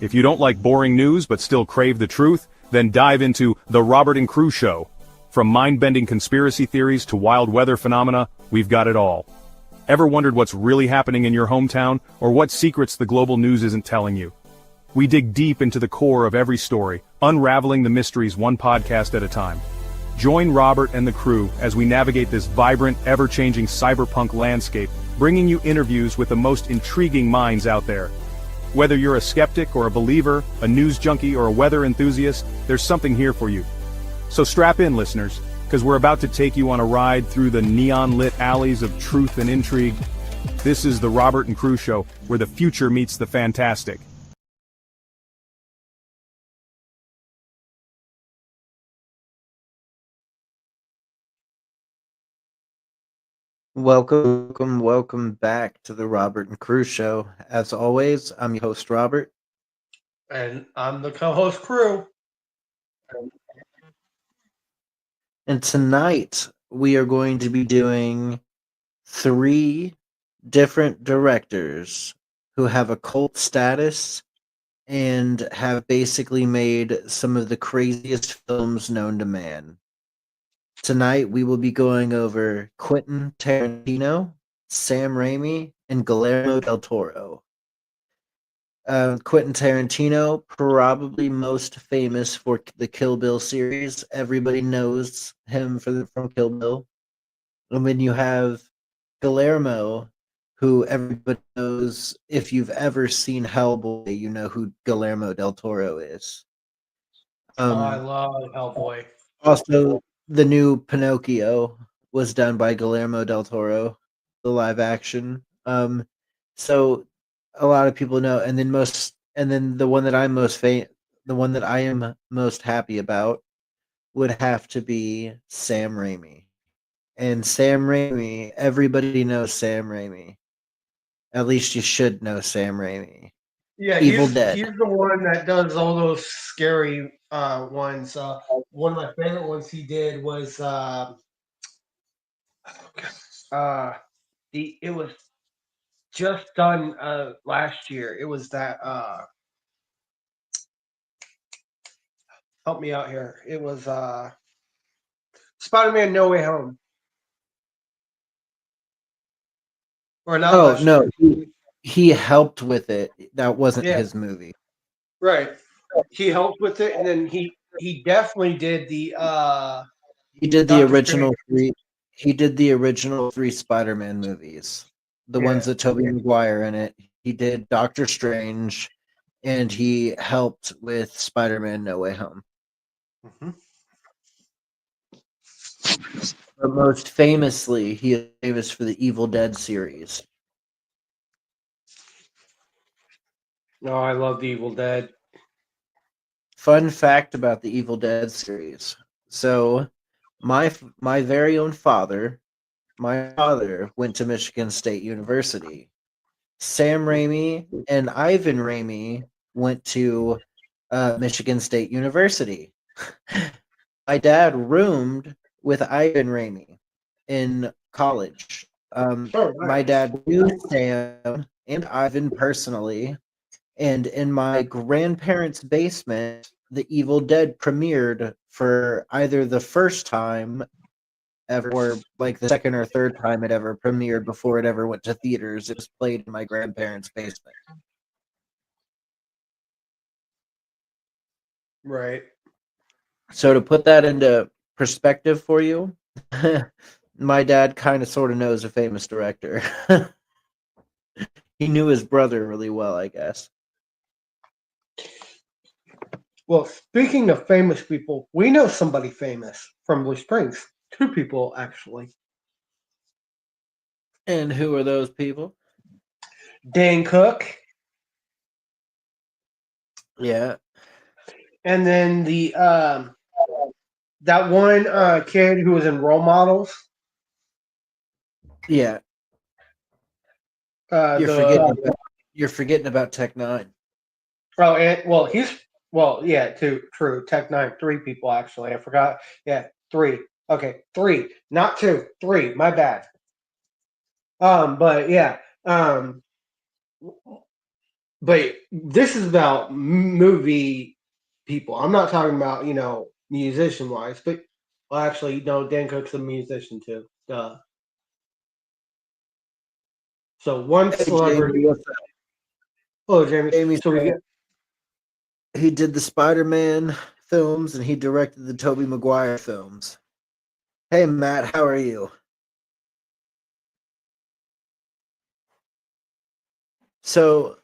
If you don't like boring news but still crave the truth, then dive into The Robert and Crew Show. From mind-bending conspiracy theories to wild weather phenomena, we've got it all. Ever wondered what's really happening in your hometown, or what secrets the global news isn't telling you? We dig deep into the core of every story, unraveling the mysteries one podcast at a time. Join Robert and the crew as we navigate this vibrant, ever-changing cyberpunk landscape, bringing you interviews with the most intriguing minds out there. Whether you're a skeptic or a believer, a news junkie or a weather enthusiast, there's something here for you. So strap in, listeners, because we're about to take you on a ride through the neon-lit alleys of truth and intrigue. This is the Robert and Crew Show, where the future meets the fantastic. Welcome back to the Robert and Crew Show. As always, I'm your host, Robert. And I'm the co-host, Crew. And tonight, we are going to be doing 3 different directors who have a cult status and have basically made some of the craziest films known to man. Tonight, we will be going over Quentin Tarantino, Sam Raimi, and Guillermo del Toro. Quentin Tarantino, probably most famous for the Kill Bill series. Everybody knows him from Kill Bill. And then you have Guillermo, who everybody knows. If you've ever seen Hellboy, you know who Guillermo del Toro is. I love Hellboy. Also, the new Pinocchio was done by Guillermo del Toro, the live action. So a lot of people know, and then the one that I am most happy about would have to be Sam Raimi. And Sam Raimi, everybody knows Sam Raimi. At least you should know Sam Raimi. Yeah, Evil Dead. He's the one that does all those scary ones. One of my favorite ones he did was it was just done last year. It was that help me out here. It was Spider-Man No Way Home. Or not Oh last no, year. he helped with it. That wasn't Yeah. his movie. Right. He helped with it, and then he definitely did the He did the Doctor original Strange. 3. He did the original 3 Spider-Man movies. The ones that Tobey Maguire in it. He did Doctor Strange, and he helped with Spider-Man No Way Home. Mm-hmm. But most famously, he is famous for the Evil Dead series. No, I love the Evil Dead. Fun fact about the Evil Dead series. So, my very own father, my father went to Michigan State University. Sam Raimi and Ivan Raimi went to Michigan State University. My dad roomed with Ivan Raimi in college. My dad knew Sam and Ivan personally, and in my grandparents' basement, The Evil Dead premiered for either the first time ever or like the second or third time it ever premiered before it ever went to theaters. It was played in my grandparents' basement. Right. So to put that into perspective for you, my dad kind of sort of knows a famous director. He knew his brother really well, I guess. Well, speaking of famous people, we know somebody famous from Blue Springs. 2 people, actually. And who are those people? Dan Cook. Yeah. And then the that one kid who was in Role Models. Yeah. You're forgetting about Tech Nine. Oh, and true. Tech Nine, 3 people actually. I forgot. Yeah, 3. Okay, 3, not 2, 3. My bad. But yeah, But this is about movie people. I'm not talking about musician wise, but well, actually, no. Dan Cook's a musician too. Duh. So one Hey Jamie, celebrity. what's up? Oh, Jamie. Jamie So we said get. he did the Spider-Man films and he directed the Tobey Maguire films. Hey Matt, how are you? So,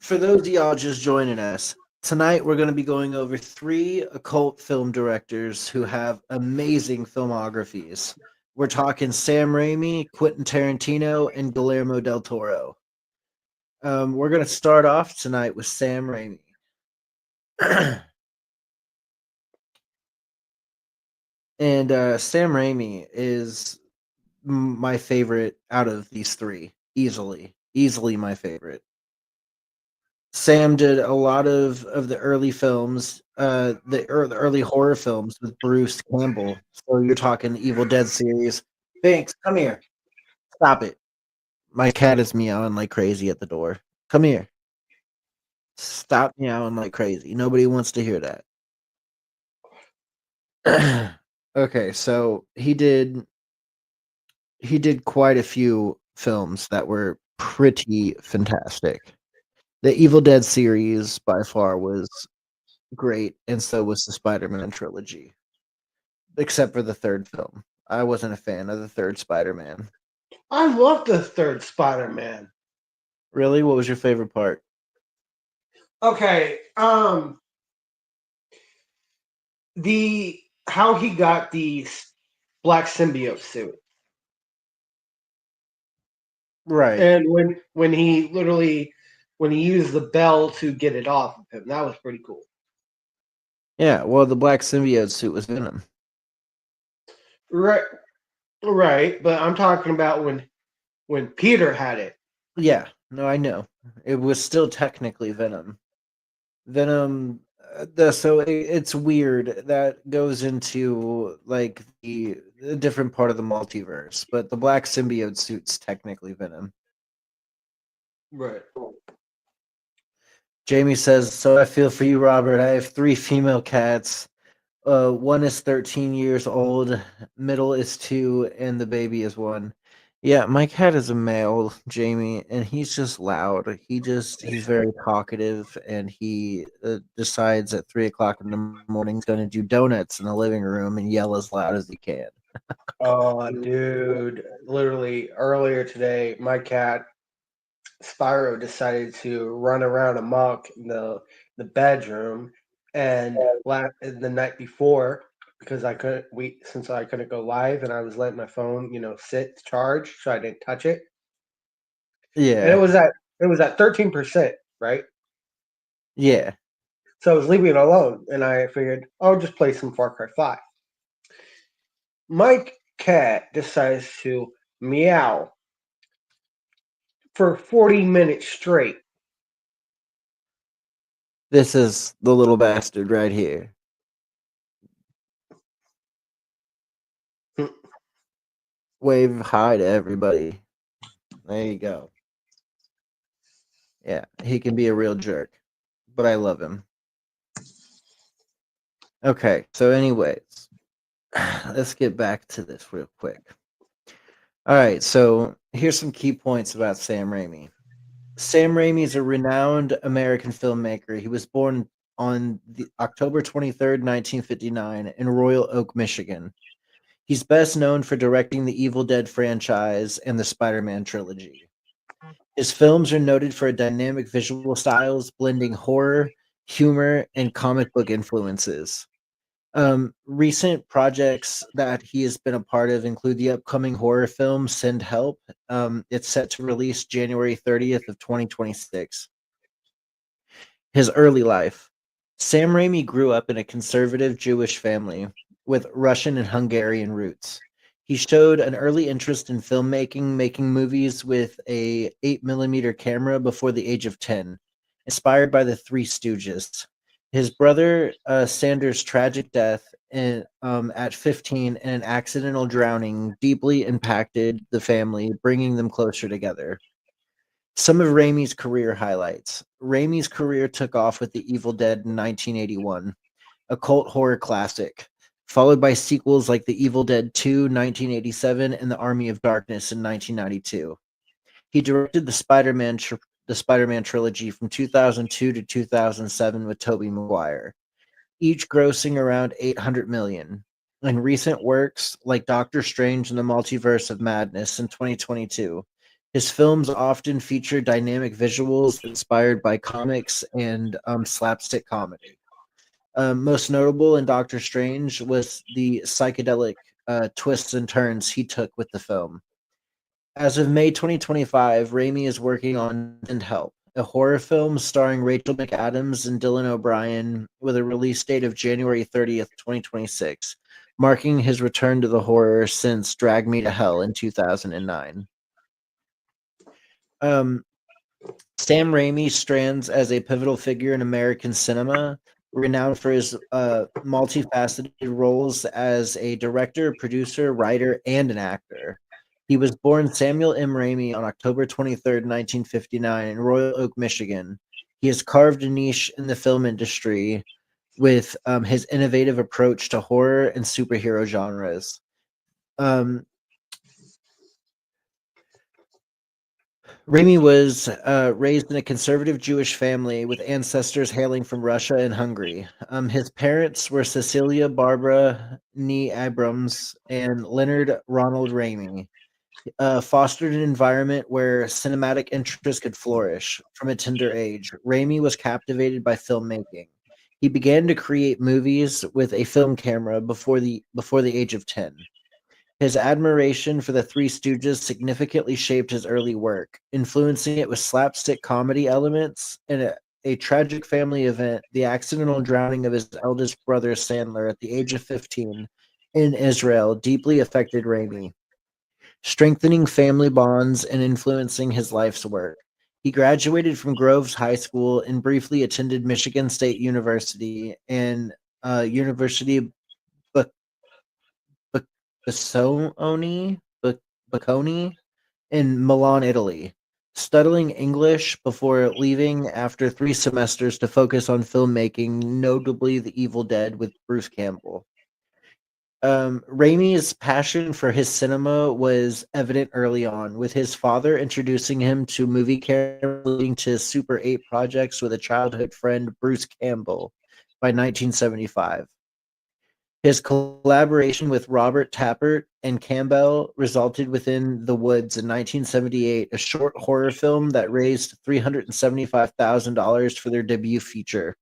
for those of y'all just joining us, tonight we're going to be going over 3 occult film directors who have amazing filmographies. We're talking Sam Raimi, Quentin Tarantino, and Guillermo del Toro. We're going to start off tonight with Sam Raimi. And Sam Raimi is my favorite out of these 3, easily my favorite. Sam did a lot of the early films, the early horror films with Bruce Campbell. So you're talking Evil Dead series. Binks, come here. Stop it. My cat is meowing like crazy at the door. Come here. Stop meowing like crazy. Nobody wants to hear that. Okay, so he did quite a few films that were pretty fantastic. The Evil Dead series by far was great, and so was the Spider-Man trilogy, except for the 3rd film. I wasn't a fan of the 3rd Spider-Man. I love the third Spider-Man. Really? What was your favorite part? Okay. The how he got the black symbiote suit, Right. and when he literally when he used the bell to get it off of him, that was pretty cool. Yeah, well, the black symbiote suit was Venom. Right, right. But I'm talking about when Peter had it. Yeah, no, I know. It was still technically Venom. Venom it's weird that goes into like the different part of the multiverse, but the black symbiote suit's technically Venom. Right. Jamie says, "So I feel for you, Robert. I have 3 female cats. One is 13 years old, middle is 2, and the baby is 1." Yeah, my cat is a male, Jamie, and he's just loud. He's very talkative, and he decides at 3 o'clock in the morning he's going to do donuts in the living room and yell as loud as he can. Oh, dude! Literally earlier today, my cat Spyro decided to run around amok in the bedroom, and the night before, because I couldn't since I couldn't go live, and I was letting my phone sit to charge, so I didn't touch it, and Yeah, it was at 13%, right? yeah. So I was leaving it alone, and I figured I'll just play some Far Cry 5. My cat decides to meow for 40 minutes straight. This is the little bastard right here. Wave hi to everybody. There you go. Yeah, he can be a real jerk, but I love him. Okay, so anyways, let's get back to this real quick. All right, so here's some key points about Sam Raimi. Sam Raimi is a renowned American filmmaker. He was born on October 23rd, 1959 in Royal Oak, Michigan. He's best known for directing the Evil Dead franchise and the Spider-Man trilogy. His films are noted for dynamic visual styles, blending horror, humor, and comic book influences. Recent projects that he has been a part of include the upcoming horror film Send Help. It's set to release January 30th of 2026. His early life. Sam Raimi grew up in a conservative Jewish family with Russian and Hungarian roots. He showed an early interest in filmmaking, making movies with a 8 millimeter camera before the age of 10, inspired by the Three Stooges. His brother Sanders' tragic death at 15 in an accidental drowning deeply impacted the family, bringing them closer together. Some of Raimi's career highlights. Raimi's career took off with The Evil Dead in 1981, a cult horror classic, followed by sequels like The Evil Dead 2, 1987, and The Army of Darkness in 1992. He directed the Spider-Man trilogy from 2002 to 2007 with Tobey Maguire, each grossing around 800 million. In recent works like Doctor Strange and the Multiverse of Madness in 2022, his films often feature dynamic visuals inspired by comics and slapstick comedy. Most notable in Doctor Strange was the psychedelic twists and turns he took with the film. As of May 2025, Raimi is working on Send Help, a horror film starring Rachel McAdams and Dylan O'Brien, with a release date of January 30th, 2026, marking his return to the horror since Drag Me to Hell in 2009. Um, Sam Raimi stands as a pivotal figure in American cinema, renowned for his multifaceted roles as a director, producer, writer, and an actor. He was born Samuel M. Raimi on October 23rd, 1959, in Royal Oak, Michigan. He has carved a niche in the film industry with his innovative approach to horror and superhero genres. Um, Raimi was raised in a conservative Jewish family with ancestors hailing from Russia and Hungary. His parents were Cecilia Barbara Nee Abrams and Leonard Ronald Raimi. Fostered an environment where cinematic interest could flourish. From a tender age, Raimi was captivated by filmmaking. He began to create movies with a film camera before the age of 10. His admiration for the Three Stooges significantly shaped his early work, influencing it with slapstick comedy elements. In a tragic family event, the accidental drowning of his eldest brother Sandler at the age of 15 in Israel deeply affected Raimi, strengthening family bonds and influencing his life's work. He graduated from Groves High School and briefly attended Michigan State University and University of Bocconi Bocconi in Milan, Italy, studying English before leaving after 3 semesters to focus on filmmaking, notably The Evil Dead with Bruce Campbell. Raimi's passion for his cinema was evident early on, with his father introducing him to movie camera, leading to Super 8 projects with a childhood friend, Bruce Campbell, by 1975. His collaboration with Robert Tappert and Campbell resulted within The Woods in 1978, a short horror film that raised $375,000 for their debut feature,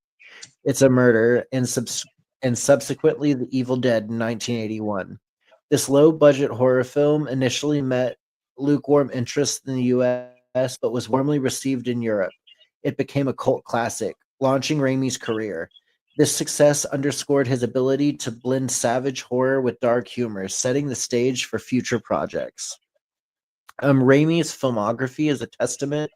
It's a Murder, and subsequently The Evil Dead in 1981. This low-budget horror film initially met lukewarm interest in the US, but was warmly received in Europe. It became a cult classic, launching Raimi's career. This success underscored his ability to blend savage horror with dark humor, setting the stage for future projects. Raimi's filmography is a testament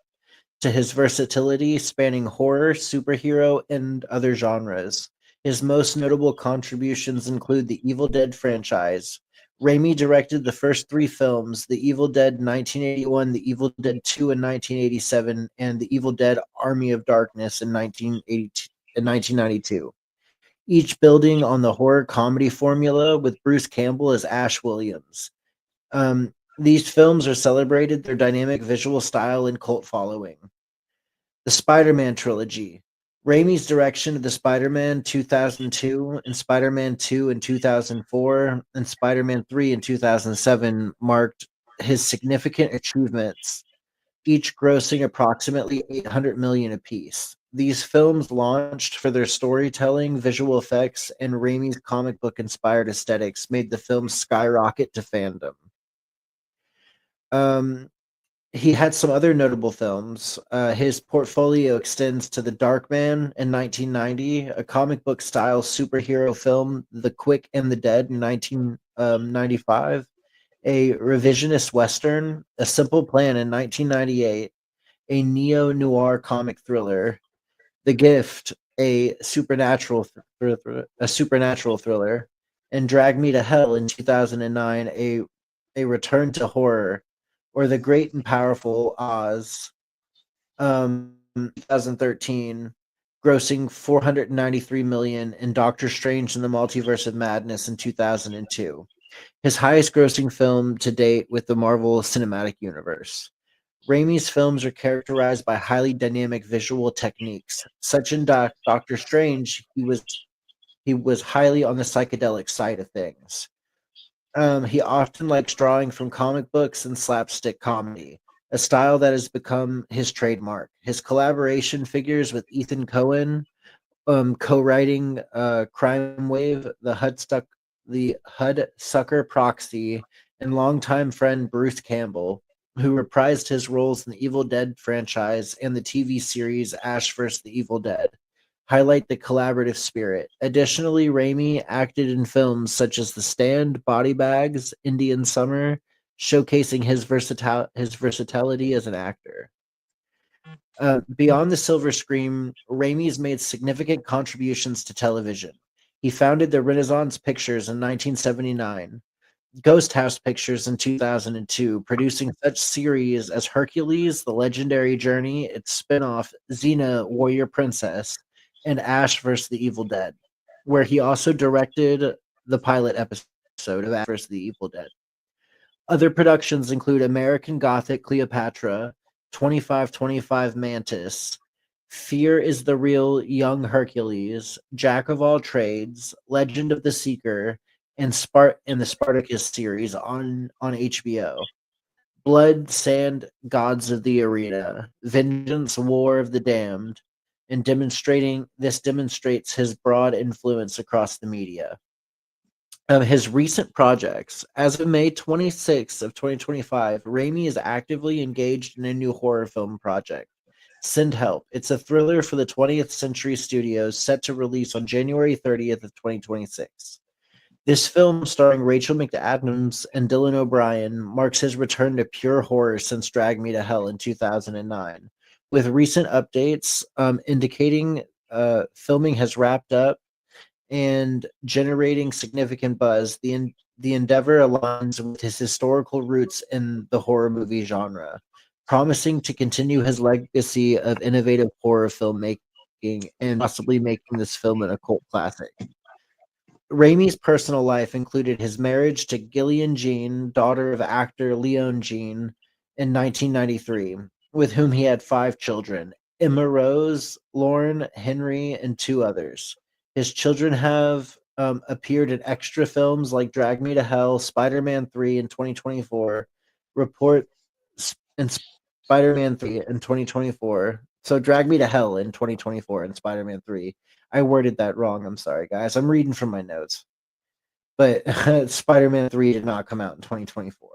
to his versatility, spanning horror, superhero, and other genres. His most notable contributions include the Evil Dead franchise. Raimi directed the first 3 films, The Evil Dead 1981, The Evil Dead 2 in 1987, and The Evil Dead Army of Darkness in 1992. Each building on the horror comedy formula with Bruce Campbell as Ash Williams. These films are celebrated their dynamic visual style and cult following. The Spider-Man trilogy. Raimi's direction of the Spider-Man 2002 and Spider-Man 2 in 2004 and Spider-Man 3 in 2007 marked his significant achievements, each grossing approximately 800 million apiece. These films launched for their storytelling, visual effects, and Raimi's comic book inspired aesthetics made the films skyrocket to fandom. He had some other notable films. His portfolio extends to The Darkman in 1990, a comic book style superhero film, The Quick and the Dead in 1995, a revisionist western, A Simple Plan in 1998, a neo-noir comic thriller, The Gift, a supernatural thriller, and Drag Me to Hell in 2009, a return to horror, or The Great and Powerful Oz 2013, grossing 493 million, and Doctor Strange in the Multiverse of Madness in 2002. His highest grossing film to date with the Marvel Cinematic Universe. Raimi's films are characterized by highly dynamic visual techniques. Such in Doctor Strange, he was highly on the psychedelic side of things. He often likes drawing from comic books and slapstick comedy, a style that has become his trademark. His collaboration figures with Ethan Cohen, co-writing Crime Wave, the Hudsucker Proxy, and longtime friend Bruce Campbell, who reprised his roles in the Evil Dead franchise and the TV series Ash vs. the Evil Dead, highlight the collaborative spirit. Additionally, Raimi acted in films such as The Stand, Body Bags, Indian Summer, showcasing his versatility as an actor. Beyond the silver screen, Raimi's made significant contributions to television. He founded the Renaissance Pictures in 1979, Ghost House Pictures in 2002, producing such series as Hercules, The Legendary Journey, its spin-off Xena, Warrior Princess, and Ash vs. the Evil Dead, where he also directed the pilot episode of Ash vs. the Evil Dead. Other productions include American Gothic Cleopatra, 2525 Mantis, Fear is the Real Young Hercules, Jack of All Trades, Legend of the Seeker, and the Spartacus series on HBO. Blood, Sand, Gods of the Arena, Vengeance, War of the Damned, and demonstrates his broad influence across the media. Of his recent projects, as of May 26th of 2025, Raimi is actively engaged in a new horror film project. Send Help. It's a thriller for the 20th Century Studios set to release on January 30th of 2026. This film, starring Rachel McAdams and Dylan O'Brien, marks his return to pure horror since Drag Me to Hell in 2009, with recent updates indicating filming has wrapped up and generating significant buzz. The endeavor aligns with his historical roots in the horror movie genre, promising to continue his legacy of innovative horror filmmaking and possibly making this film an occult classic. Raimi's personal life included his marriage to Gillian Jean, daughter of actor Leon Jean, in 1993, with whom he had 5 children: Emma Rose, Lauren, Henry, and 2 others. His children have appeared in extra films like Drag Me to Hell, Spider-Man 3 in 2024, Report and Spider-Man 3 in 2024. So Drag Me to Hell in 2024 and Spider-Man 3. I worded that wrong. I'm sorry, guys. I'm reading from my notes. But Spider-Man 3 did not come out in 2024.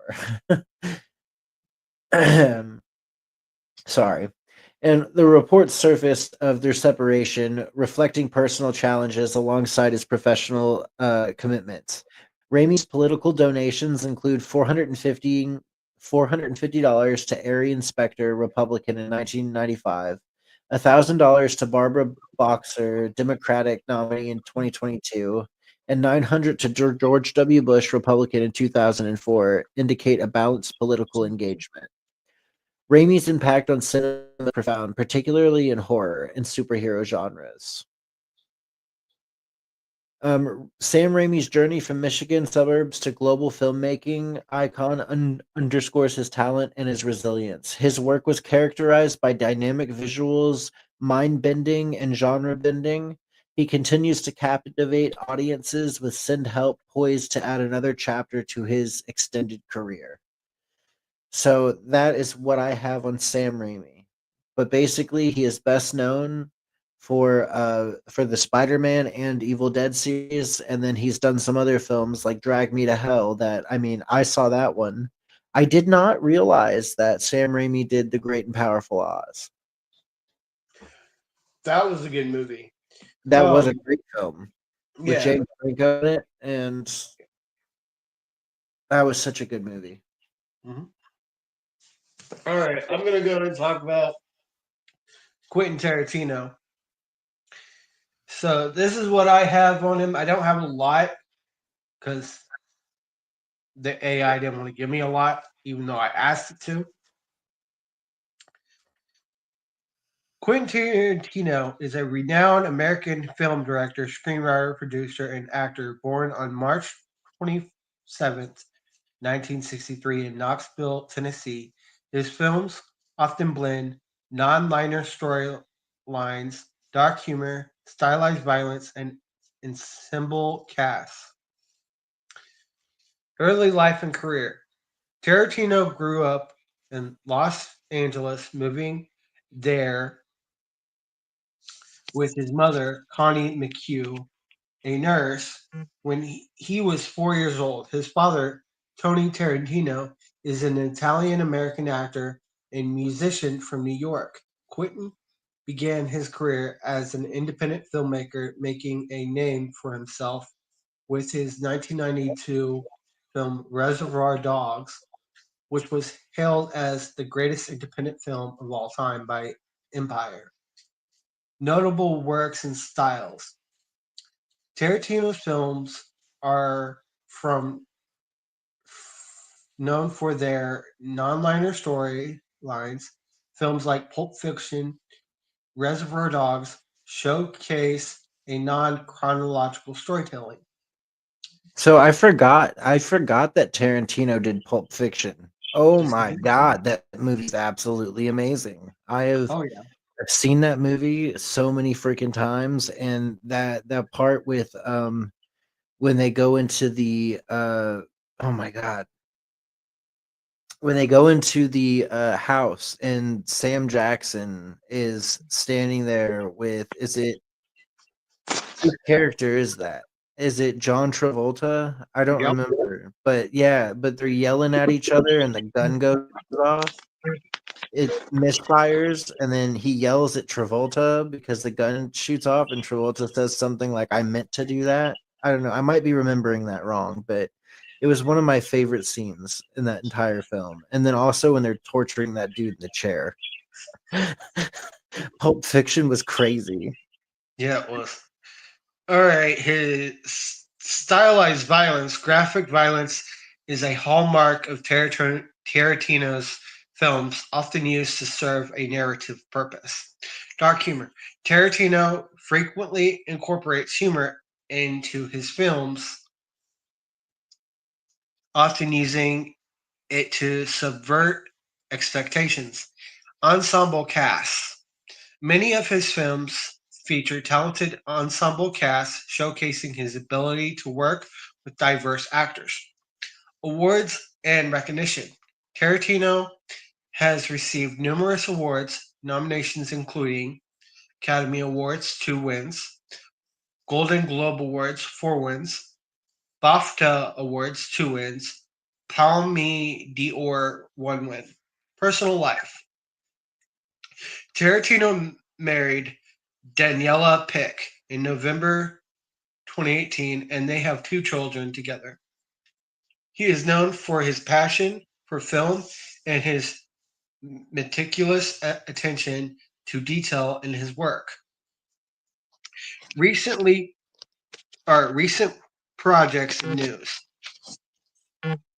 Sorry. And the reports surfaced of their separation, reflecting personal challenges alongside his professional commitments. Raimi's political donations include $450 to Arian Specter, Republican, in 1995, $1,000 to Barbara Boxer, Democratic nominee, in 2022, and $900 to George W. Bush, Republican, in 2004, indicate a balanced political engagement. Raimi's impact on cinema is profound, particularly in horror and superhero genres. Sam Raimi's journey from Michigan suburbs to global filmmaking icon underscores his talent and his resilience. His work was characterized by dynamic visuals, mind-bending, and genre-bending. He continues to captivate audiences with Send Help poised to add another chapter to his extended career. So that is what I have on Sam Raimi. But basically, he is best known for the Spider-Man and Evil Dead series, and then he's done some other films like Drag Me to Hell. That, I mean, I saw that one. I did not realize that Sam Raimi did The Great and Powerful Oz. That was a good movie. That was a great film with Yeah. James Franco in it, and that was such a good movie. Mhm. All right, I'm gonna go and talk about Quentin Tarantino. So this is what I have on him. I don't have a lot because the AI didn't want to give me a lot, even though I asked it to. Quentin Tarantino is a renowned American film director, screenwriter, producer, and actor born on March 27th, 1963 in Knoxville, Tennessee. His films often blend non-linear storylines, dark humor, stylized violence, and ensemble casts. Early life and career. Tarantino grew up in Los Angeles, moving there with his mother, Connie McHugh, a nurse, when he was 4 years old. His father, Tony Tarantino, is an Italian American actor and musician from New York. Quentin began his career as an independent filmmaker, making a name for himself with his 1992 film Reservoir Dogs, which was hailed as the greatest independent film of all time by Empire. Notable works and styles. Tarantino's films are from known for their non-linear storylines. Films like Pulp Fiction, Reservoir Dogs showcase a non-chronological storytelling. So I forgot that Tarantino did Pulp Fiction. Oh Yes, he my did. god, that movie's absolutely amazing. Oh yeah, I've seen that movie so many freaking times, and that part with when they go into the oh my god, when they go into the house and Sam Jackson is standing there with, is it, whose character is that? Is it John Travolta? I don't yep. remember. But yeah, but they're yelling at each other and the gun goes off. It misfires and then he yells at Travolta because the gun shoots off and Travolta says something like, I meant to do that. I don't know. I might be remembering that wrong, but it was one of my favorite scenes in that entire film. And then also when they're torturing that dude in the chair. Pulp Fiction was crazy. Yeah, it was. All right, his stylized violence, graphic violence, is a hallmark of Tarantino's films, often used to serve a narrative purpose. Dark humor. Tarantino frequently incorporates humor into his films, often using it to subvert expectations. Ensemble casts. Many of his films feature talented ensemble casts showcasing his ability to work with diverse actors. Awards and recognition. Tarantino has received numerous awards, nominations including Academy Awards, 2 wins, Golden Globe Awards, 4 wins, BAFTA Awards, 2 wins, Palme d'Or, 1 win. Personal life. Tarantino married Daniela Pick in November 2018, and they have 2 children together. He is known for his passion for film and his meticulous attention to detail in his work. Recently, recent projects and news.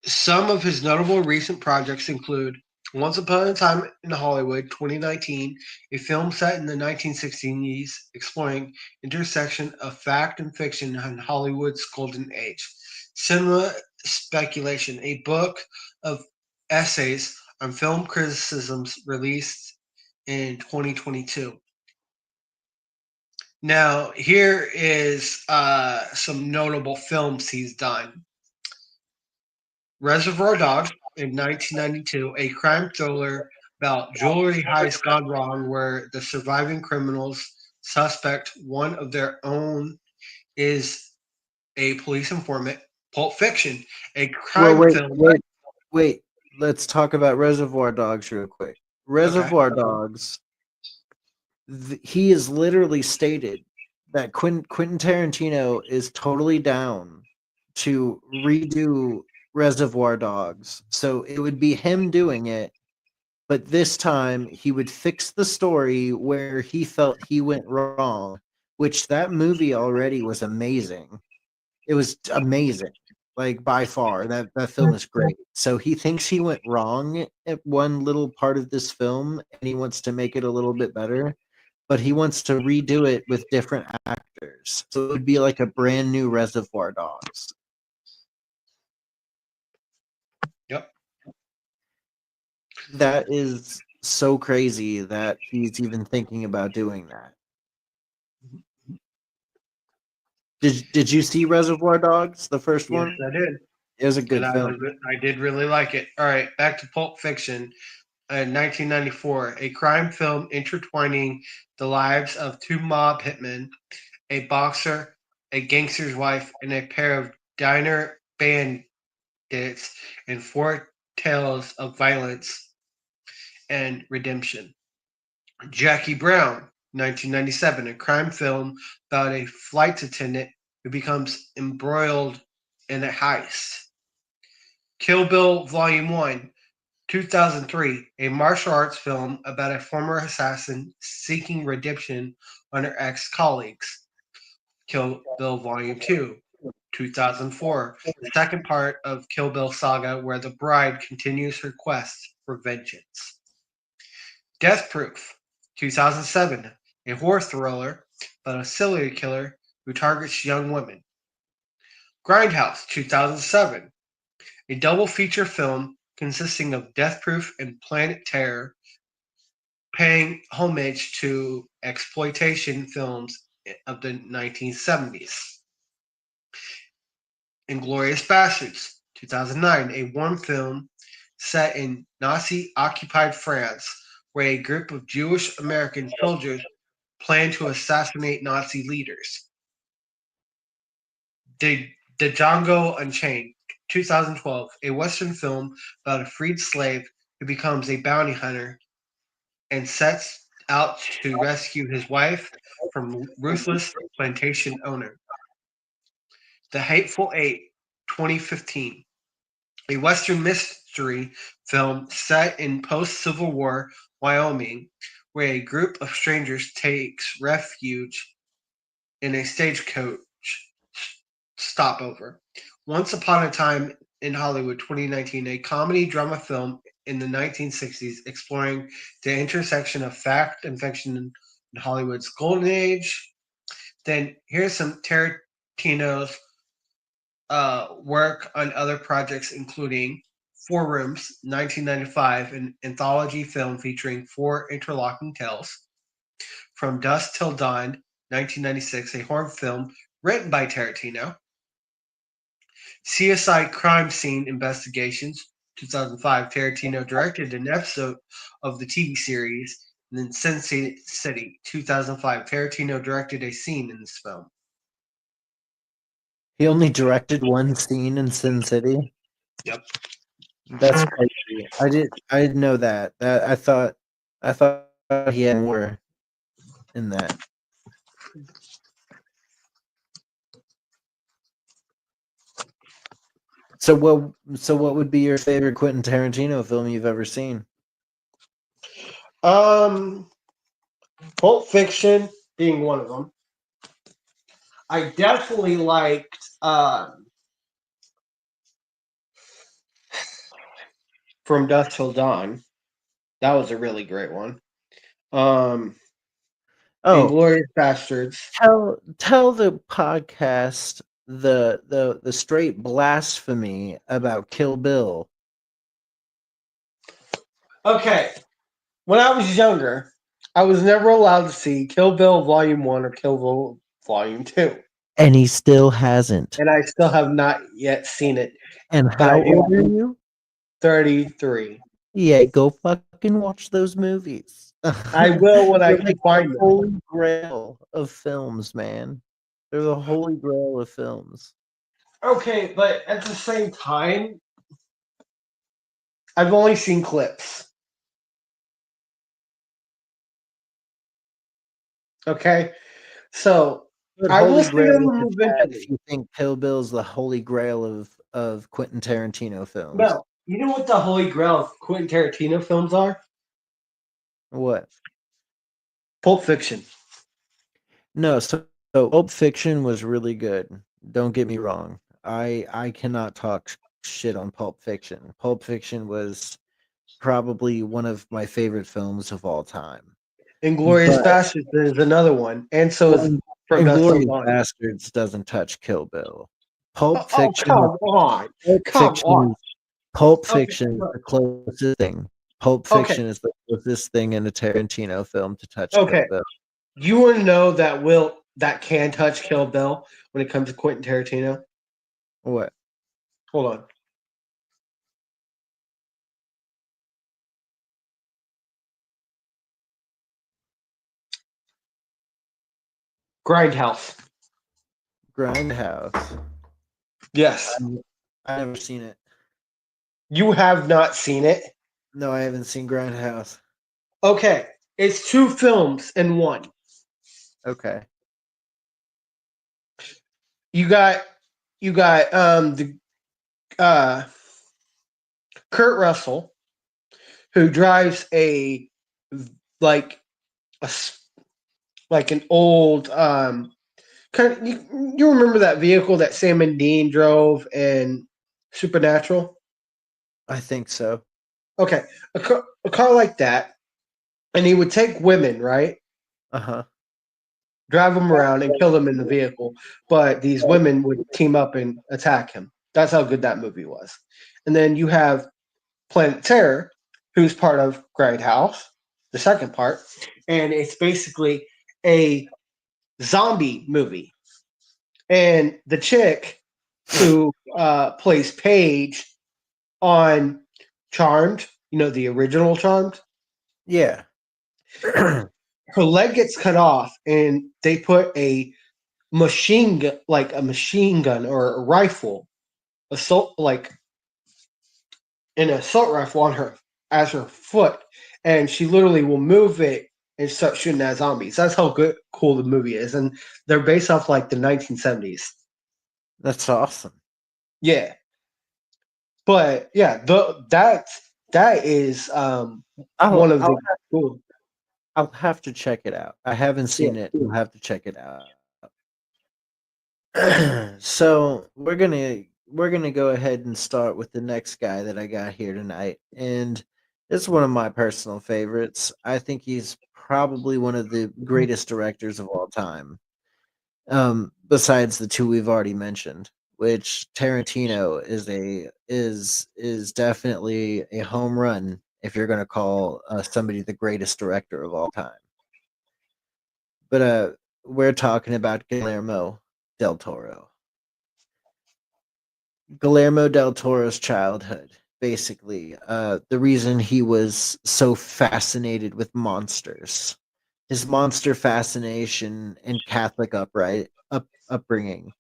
Some of his notable recent projects include Once Upon a Time in Hollywood, 2019, a film set in the 1960s exploring intersection of fact and fiction in Hollywood's golden age. Cinema Speculation, a book of essays on film criticisms released in 2022. Now, here is some notable films he's done. Reservoir Dogs in 1992, a crime thriller about jewelry heists gone wrong where the surviving criminals suspect one of their own is a police informant. Pulp Fiction, a Well, crime wait, film. wait, wait. Let's talk about Reservoir Dogs real quick. Okay. Reservoir Dogs, he has literally stated that Quentin Tarantino is totally down to redo Reservoir Dogs. So it would be him doing it, but this time he would fix the story where he felt he went wrong, which that movie already was amazing. It was amazing, like, by far, that film is great. So he thinks he went wrong at one little part of this film, and he wants to make it a little bit better. but he wants to redo it with different actors. So it would be like a brand new Reservoir Dogs. Yep. That is so crazy that he's even thinking about doing that. Did you see Reservoir Dogs, the first Yes, one? I did. It was a And good film. I did really like it. All right, back to Pulp Fiction. In 1994, a crime film intertwining the lives of two mob hitmen, a boxer, a gangster's wife, and a pair of diner bandits, and four tales of violence and redemption. Jackie Brown, 1997, a crime film about a flight attendant who becomes embroiled in a heist. Kill Bill Volume 1, 2003, a martial arts film about a former assassin seeking redemption on her ex colleagues. Kill Bill Volume 2, 2004, the second part of Kill Bill saga where the bride continues her quest for vengeance. Death Proof, 2007, a horror thriller about a serial killer who targets young women. Grindhouse, 2007, a double feature film consisting of Death Proof and Planet Terror, paying homage to exploitation films of the 1970s. Inglourious Bastards, 2009, a war film set in Nazi-occupied France, where a group of Jewish American soldiers plan to assassinate Nazi leaders. The Django Unchained, 2012, a Western film about a freed slave who becomes a bounty hunter and sets out to rescue his wife from ruthless plantation owner. The Hateful Eight, 2015, a Western mystery film set in post-Civil War Wyoming, where a group of strangers takes refuge in a stagecoach stopover. Once Upon a Time in Hollywood, 2019, a comedy drama film in the 1960s exploring the intersection of fact and fiction in Hollywood's golden age. Then here's some Tarantino's work on other projects, including Four Rooms, 1995, an anthology film featuring four interlocking tales. From Dusk Till Dawn, 1996, a horror film written by Tarantino. CSI Crime Scene Investigations, 2005, Tarantino directed an episode of the TV series. And then Sin City, 2005, Tarantino directed a scene in this film. He only directed one scene in Sin City. Yep. That's crazy. I didn't know that. I thought he had more in that. So what would be your favorite Quentin Tarantino film you've ever seen? Um, Pulp Fiction being one of them. I definitely liked From Dusk Till Dawn. That was a really great one. Oh, Inglorious Bastards. tell the podcast the straight blasphemy about Kill Bill. Okay, when I was younger, I was never allowed to see Kill Bill Volume 1 or Kill Bill Volume 2. And he still hasn't. And I still have not yet seen it. And But how I do old are you? 33. Yeah, go fucking watch those movies. I will when I They're can like find the them. holy grail of films, man. They're the holy grail of films. Okay, but at the same time, I've only seen clips. Okay, so But I will holy see grail them with the chat if eventually. you think Kill Bill's the holy grail of Quentin Tarantino films. No, you know what the holy grail of Quentin Tarantino films are? What? Pulp Fiction. No, so Pulp Fiction was really good. Don't get me wrong. I cannot talk shit on Pulp Fiction. Pulp Fiction was probably one of my favorite films of all time. Inglorious But Bastards is another one, and so is Forgot Inglorious Bunny. Bastards doesn't touch Kill Bill. Oh, come on, Pulp come on. Fiction, Pulp Okay, Fiction is look, the closest thing. Pulp okay, Fiction is the closest thing in a Tarantino film to touch Kill okay. Bill. You want to know that can touch Kill Bill when it comes to Quentin Tarantino? What? Hold on. Grindhouse. Grindhouse. Yes. I've never seen it. You have not seen it? No, I haven't seen Grindhouse. Okay. It's two films in one. Okay. You got the uh Kurt Russell, who drives a like a like an old kind of, you remember that vehicle that Sam and Dean drove in Supernatural? I think so. Okay, a car like that, and he would take women, right? Uh-huh. Drive them around and kill them in the vehicle, but these women would team up and attack him. That's how good that movie was. And then you have Planet Terror, who's part of Grindhouse, the second part, and it's basically a zombie movie. And the chick who plays Paige on Charmed, the original Charmed, Yeah. her leg gets cut off, and they put a machine gun, like a machine gun or a rifle, assault like an assault rifle on her as her foot, and she literally will move it and start shooting at zombies. That's how cool the movie is, and they're based off like the 1970s. That's awesome. Yeah, but yeah, that is one I'll of I'll the cool. I'll have to check it out. I haven't Yeah, seen it. I'll have to check it out. So we're gonna go ahead and start with the next guy that I got here tonight, and it's one of my personal favorites. I think he's probably one of the greatest directors of all time. Besides the two we've already mentioned, which Tarantino is definitely a home run if you're gonna call somebody the greatest director of all time. But we're talking about Guillermo del Toro. Guillermo del Toro's childhood, basically. The reason he was so fascinated with monsters, his monster fascination and Catholic upbringing.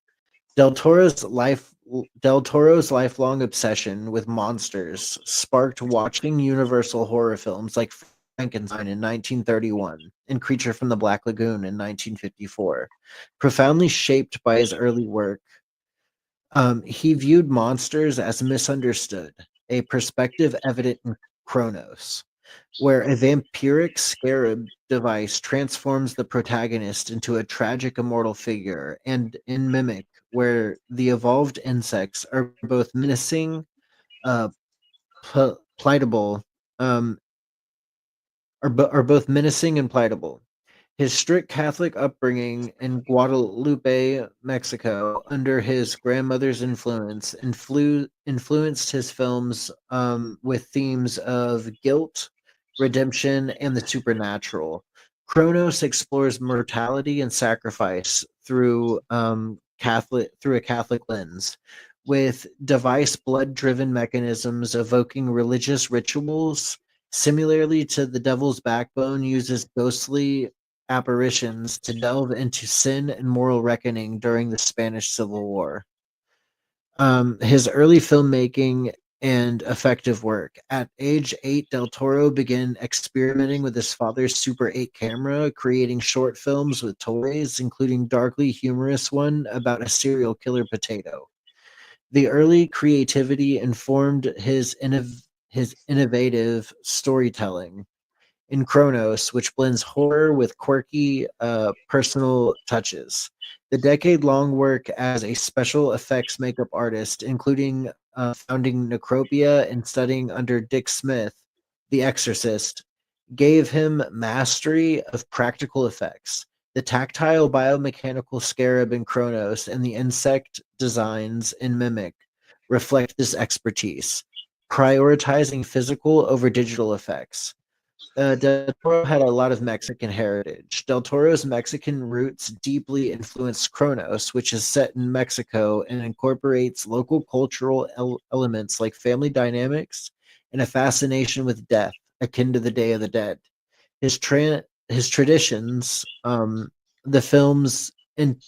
Del Toro's lifelong obsession with monsters sparked watching Universal horror films like Frankenstein in 1931 and Creature from the Black Lagoon in 1954. Profoundly shaped by his early work, he viewed monsters as misunderstood, a perspective evident in Kronos, where a vampiric scarab device transforms the protagonist into a tragic immortal figure, and in Mimic, where the evolved insects are both menacing, uh, pliable, um, are both menacing and pliable. His strict Catholic upbringing in Guadalupe, Mexico, under his grandmother's influenced his films with themes of guilt, redemption, and the supernatural. Kronos explores mortality and sacrifice through a Catholic lens, with device blood-driven mechanisms evoking religious rituals. Similarly to The Devil's Backbone, uses ghostly apparitions to delve into sin and moral reckoning during the Spanish Civil War. His early filmmaking and effective work. At age 8, Del Toro began experimenting with his father's Super 8 camera, creating short films with toys, including darkly humorous one about a serial killer potato. The early creativity informed his innovative storytelling in Kronos, which blends horror with quirky personal touches. The decade-long work as a special effects makeup artist, including founding Necropia and studying under Dick Smith, The Exorcist, gave him mastery of practical effects. The tactile biomechanical scarab in Chronos and the insect designs in Mimic reflect this expertise, prioritizing physical over digital effects. Del Toro had a lot of Mexican heritage. Del Toro's Mexican roots deeply influenced Kronos, which is set in Mexico and incorporates local cultural elements like family dynamics and a fascination with death, akin to the Day of the Dead. His traditions, the film's in,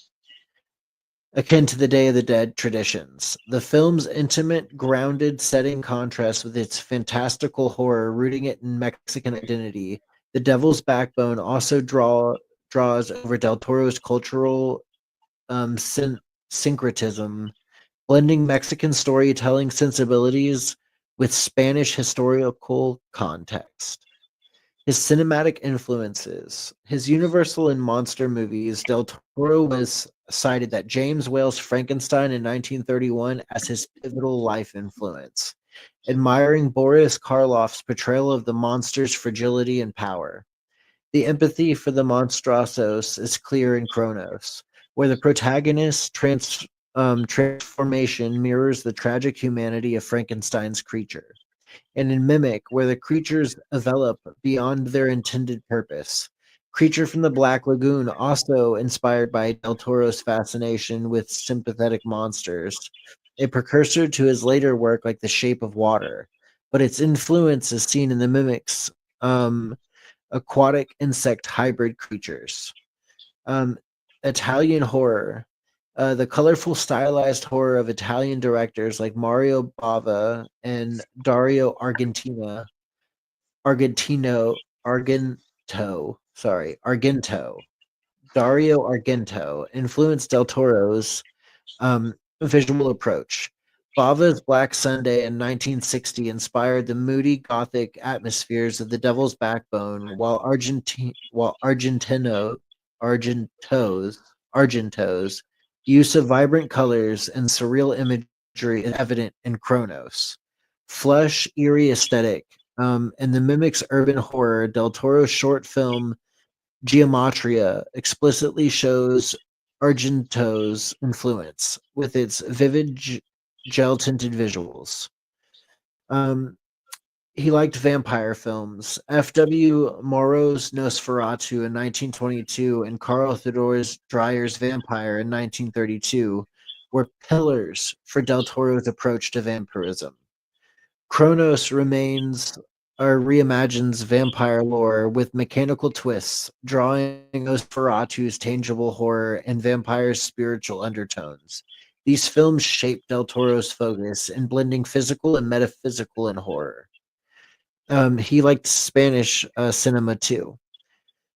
akin to the Day of the Dead traditions. The film's intimate, grounded setting contrasts with its fantastical horror, rooting it in Mexican identity. The Devil's Backbone also draws over Del Toro's cultural syncretism, blending Mexican storytelling sensibilities with Spanish historical context. His cinematic influences. His Universal and monster movies, Del Toro was cited that James Whale's Frankenstein in 1931 as his pivotal life influence, admiring Boris Karloff's portrayal of the monster's fragility and power. The empathy for the monstros is clear in Kronos, where the protagonist's transformation mirrors the tragic humanity of Frankenstein's creature, and in Mimic, where the creatures develop beyond their intended purpose. Creature from the Black Lagoon, also inspired by Del Toro's fascination with sympathetic monsters, a precursor to his later work like The Shape of Water, but its influence is seen in the Mimic's aquatic insect hybrid creatures. Um, Italian horror. The colorful, stylized horror of Italian directors like Mario Bava and Dario Argento. Dario Argento influenced Del Toro's visual approach. Bava's Black Sunday in 1960 inspired the moody Gothic atmospheres of The Devil's Backbone, while Argento's use of vibrant colors and surreal imagery is evident in Chronos. Flush, eerie aesthetic, and the mimics urban horror. Del Toro's short film Geometria explicitly shows Argento's influence with its vivid gel-tinted visuals. Um, he liked vampire films. F.W. Morrow's Nosferatu in 1922 and Carl Theodor Dreyer's Vampire in 1932 were pillars for Del Toro's approach to vampirism. Kronos remains or reimagines vampire lore with mechanical twists, drawing Nosferatu's tangible horror and vampire's spiritual undertones. These films shaped Del Toro's focus in blending physical and metaphysical in horror. He liked Spanish cinema too.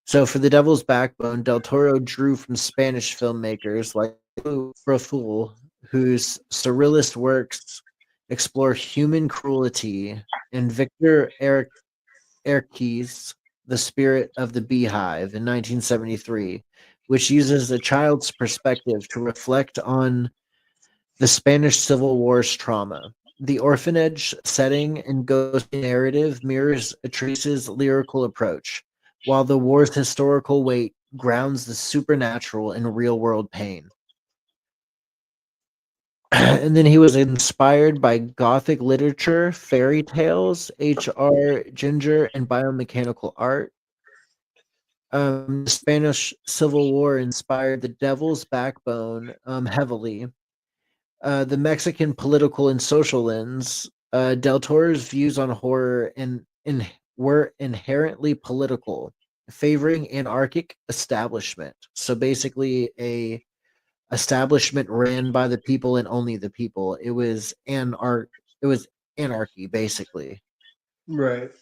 So for The Devil's Backbone, Del Toro drew from Spanish filmmakers like Raful, whose surrealist works explore human cruelty, and Victor Erquiz's The Spirit of the Beehive in 1973, which uses a child's perspective to reflect on the Spanish Civil War's trauma. The orphanage setting and ghost narrative mirrors Atrice's lyrical approach, while the war's historical weight grounds the supernatural in real-world pain. And then he was inspired by Gothic literature, fairy tales, H.R. Ginger, and biomechanical art. The Spanish Civil War inspired The Devil's Backbone heavily. The Mexican political and social lens, Del Toro's views on horror were inherently political, favoring anarchic establishment. So basically, a establishment ran by the people and only the people. It was anarchy, basically. Right.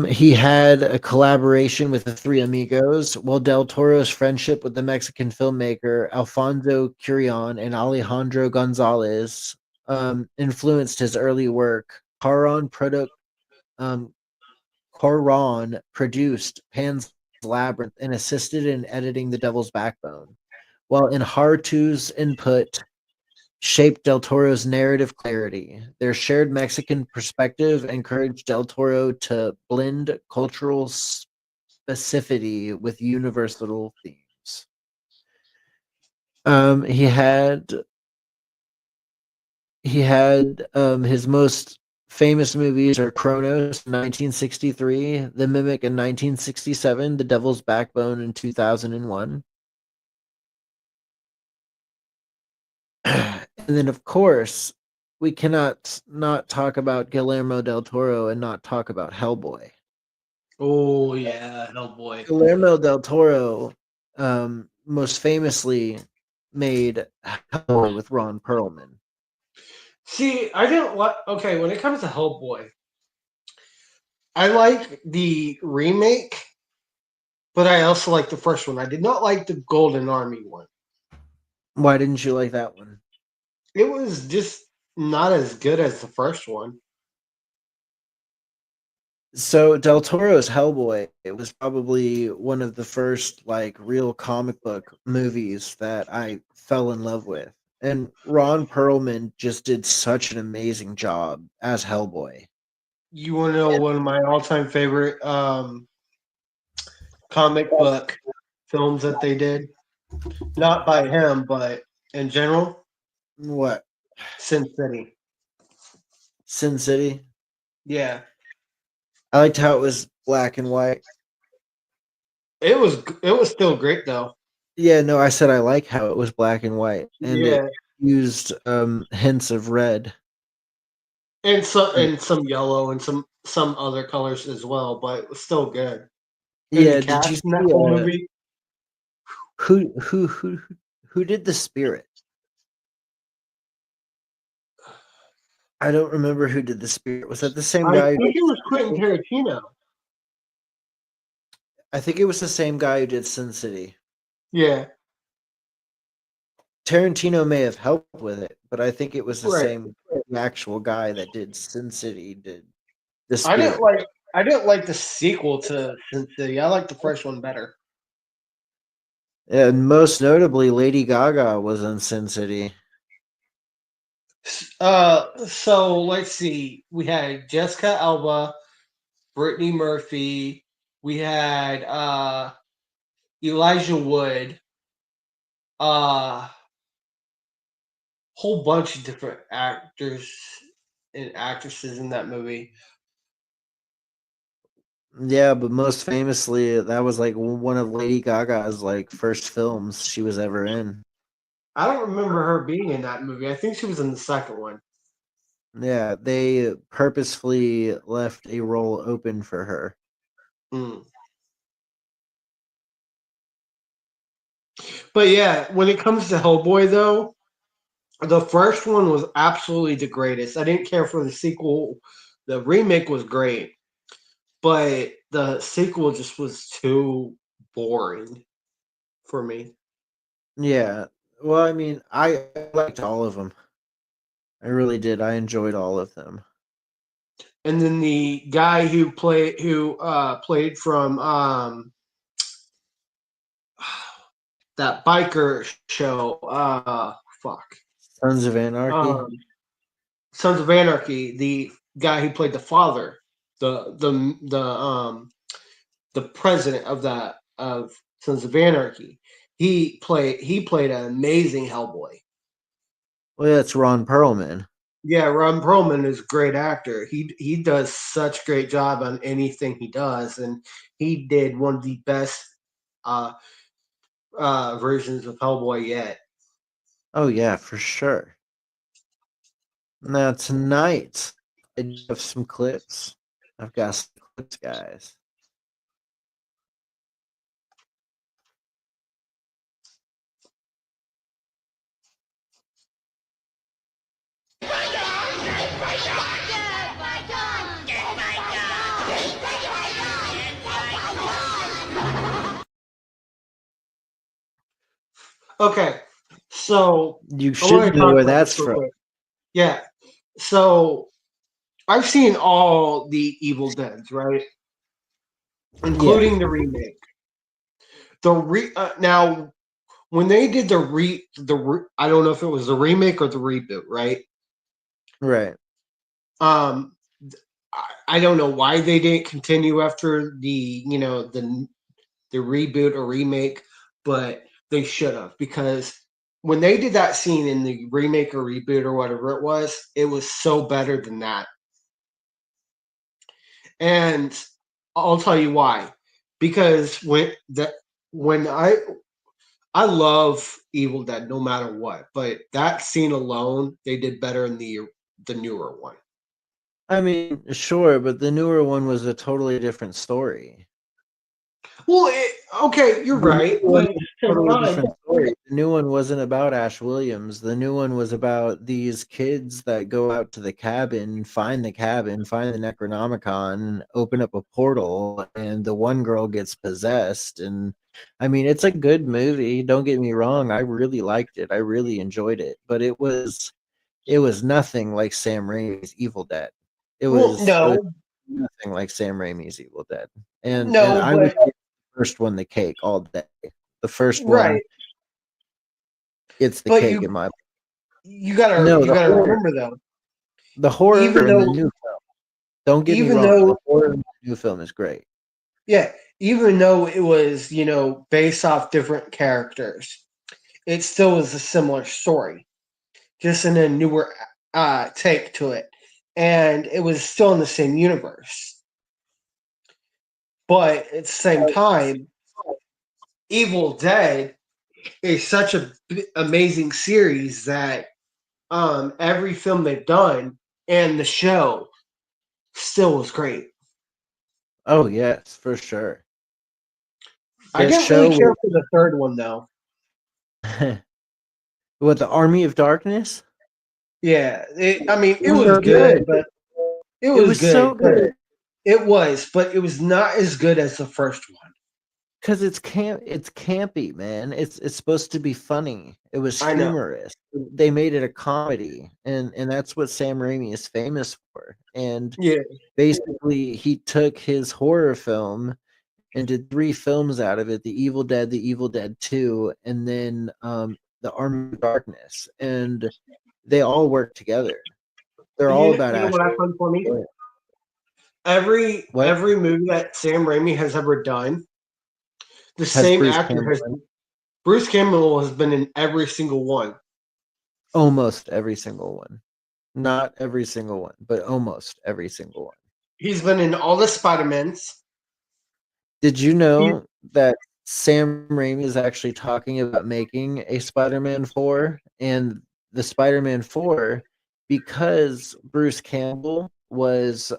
He had a collaboration with the Three Amigos, while Del Toro's friendship with the Mexican filmmaker Alfonso Cuarón and Alejandro Gonzalez influenced his early work. Cuarón produced Pan's Labyrinth and assisted in editing The Devil's Backbone, while in Hartu's input shaped Del Toro's narrative clarity. Their shared Mexican perspective encouraged Del Toro to blend cultural specificity with universal themes. He had his most famous movies are Kronos in 1963, The Mimic in 1967, The Devil's Backbone in 2001. And then, of course, we cannot not talk about Guillermo del Toro and not talk about Hellboy. Oh yeah, Hellboy. Guillermo del Toro most famously made Hellboy with Ron Perlman. See, I didn't like. Okay, when it comes to Hellboy, I like the remake, but I also like the first one. I did not like the Golden Army one. Why didn't you like that one? It was just not as good as the first one. So Del Toro's Hellboy, it was probably one of the first like real comic book movies that I fell in love with. And Ron Perlman just did such an amazing job as Hellboy. You want to know one of my all-time favorite comic book films that they did? Not by him, but in general, What? Sin City. Sin City? Yeah, I liked how it was black and white. it was still great though. Yeah, no, I said I like how it was black and white and it Yeah, used hints of red. and some yellow and some other colors as well, but it was still good. And the Yeah, did you cast in that see whole movie, who did the spirit? I don't remember who did the spirit. Was that the same I guy? think it was Quentin Tarantino. I think it was the same guy who did Sin City. Yeah, Tarantino may have helped with it, but I think it was right. the actual guy that did Sin City did the I didn't spirit. like I didn't like the sequel to Sin City. I liked the first one better. And most notably, Lady Gaga was in Sin City. So let's see. We had Jessica Alba, Brittany Murphy. We had Elijah Wood. Uh, whole bunch of different actors and actresses in that movie. Yeah, but most famously, that was like one of Lady Gaga's like first films she was ever in. I don't remember her being in that movie. I think she was in the second one. Yeah, they purposefully left a role open for her. Mm. But yeah, when it comes to Hellboy, though, the first one was absolutely the greatest. I didn't care for the sequel. The remake was great, but the sequel just was too boring for me. Yeah. Well, I mean, I liked all of them. I really did. I enjoyed all of them. And then the guy who played from that biker show, fuck, Sons of Anarchy. um, Sons of Anarchy. The guy who played the father, the president of that of Sons of Anarchy. He played an amazing Hellboy. Well, yeah, it's Ron Perlman. Yeah, Ron Perlman is a great actor. He does such a great job on anything he does, and he did one of the best uh, versions of Hellboy yet. Oh yeah, for sure. Now tonight, I have some clips. I've got some clips, guys. Okay, so You I want should to know talk where about this that's real from. quick. Yeah, so I've seen all the Evil Deads, right, Yeah. including the remake. Now when they did I don't know if it was the remake or the reboot, right? Right. Um, I don't know why they didn't continue after the reboot or remake, but they should have, because when they did that scene in the remake or reboot or whatever it was so better than that. And I'll tell you why. Because when I love Evil Dead no matter what, but that scene alone they did better in the newer one. I mean, sure, but the newer one was a totally different story. Well, okay, you're The right, new one but at was the a same totally time, different story. The new one wasn't about Ash Williams. The new one was about these kids that go out to the cabin, find the Necronomicon, open up a portal, and the one girl gets possessed. And I mean, it's a good movie. Don't get me wrong. I really liked it. I really enjoyed it. But it was nothing like Sam Raimi's Evil Dead. well, It was no, nothing like Sam Raimi's Evil Dead. And no, I would but give the first one the cake all day. The first one, right, it's the but cake in my you gotta no, you gotta remember though, the horror even in the though new film. Don't get me even wrong, the though horror in the new film is great. yeah, even though it was based off different characters, it still was a similar story, just in a newer take to it, and it was still in the same universe. But at the same time, Evil Dead is such a amazing series that every film they've done and the show still was great. Oh yes, for sure. I The didn't really show care for the third one though. with what, the Army of Darkness? Yeah, I mean, It it was was so good, good. but it It was was so good, but good. it was not as good as the first one. Because it's campy, man. It's supposed to be funny. It was I know. humorous. They made it a comedy, and that's what Sam Raimi is famous for. And Yeah, basically, he took his horror film and did 3 films out of it: The Evil Dead, The Evil Dead 2, and then The Army of Darkness. And they all work together. They're all about you know Ash. what I found funny? Every What every movie that Sam Raimi has ever done, the has same Bruce actor Campbell has in? Bruce Campbell has been in every single one. Almost every single one. Not every single one, but almost every single one. He's been in all the Spider-Mans. Did you He, know that Sam Raimi is actually talking about making a Spider-Man 4? And the Spider-Man 4, because Bruce Campbell was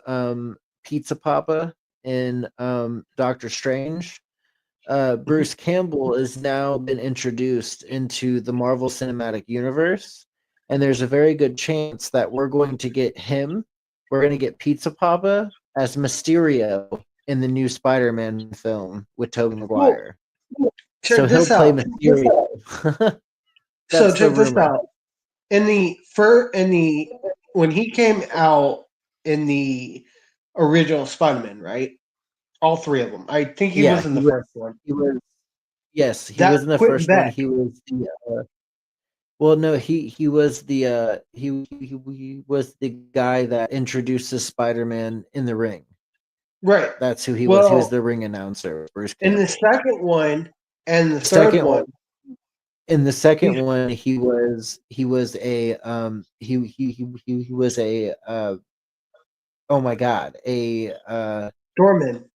Pizza Papa in Doctor Strange, Bruce Campbell has now been introduced into the Marvel Cinematic Universe, and there's a very good chance that we're going to get him. We're going to get Pizza Papa as Mysterio in the new Spider-Man film with Tobey well, Maguire. So check he'll this play out. Mysterio. So That's the check this rumor. out. In the when he came out in the original Spider-Man, right? All three of them. I think he Yeah, was in the first one. he was yes, he That was in the Quentin first one. Beck. He was the well, no, he was the he was the guy that introduces Spider-Man in the ring. Right. That's who he was. He was Well, the ring announcer, Bruce in the Campbell. second one and the third Second one, one, in the second he's one, he was a he was a oh my god, a Dorman.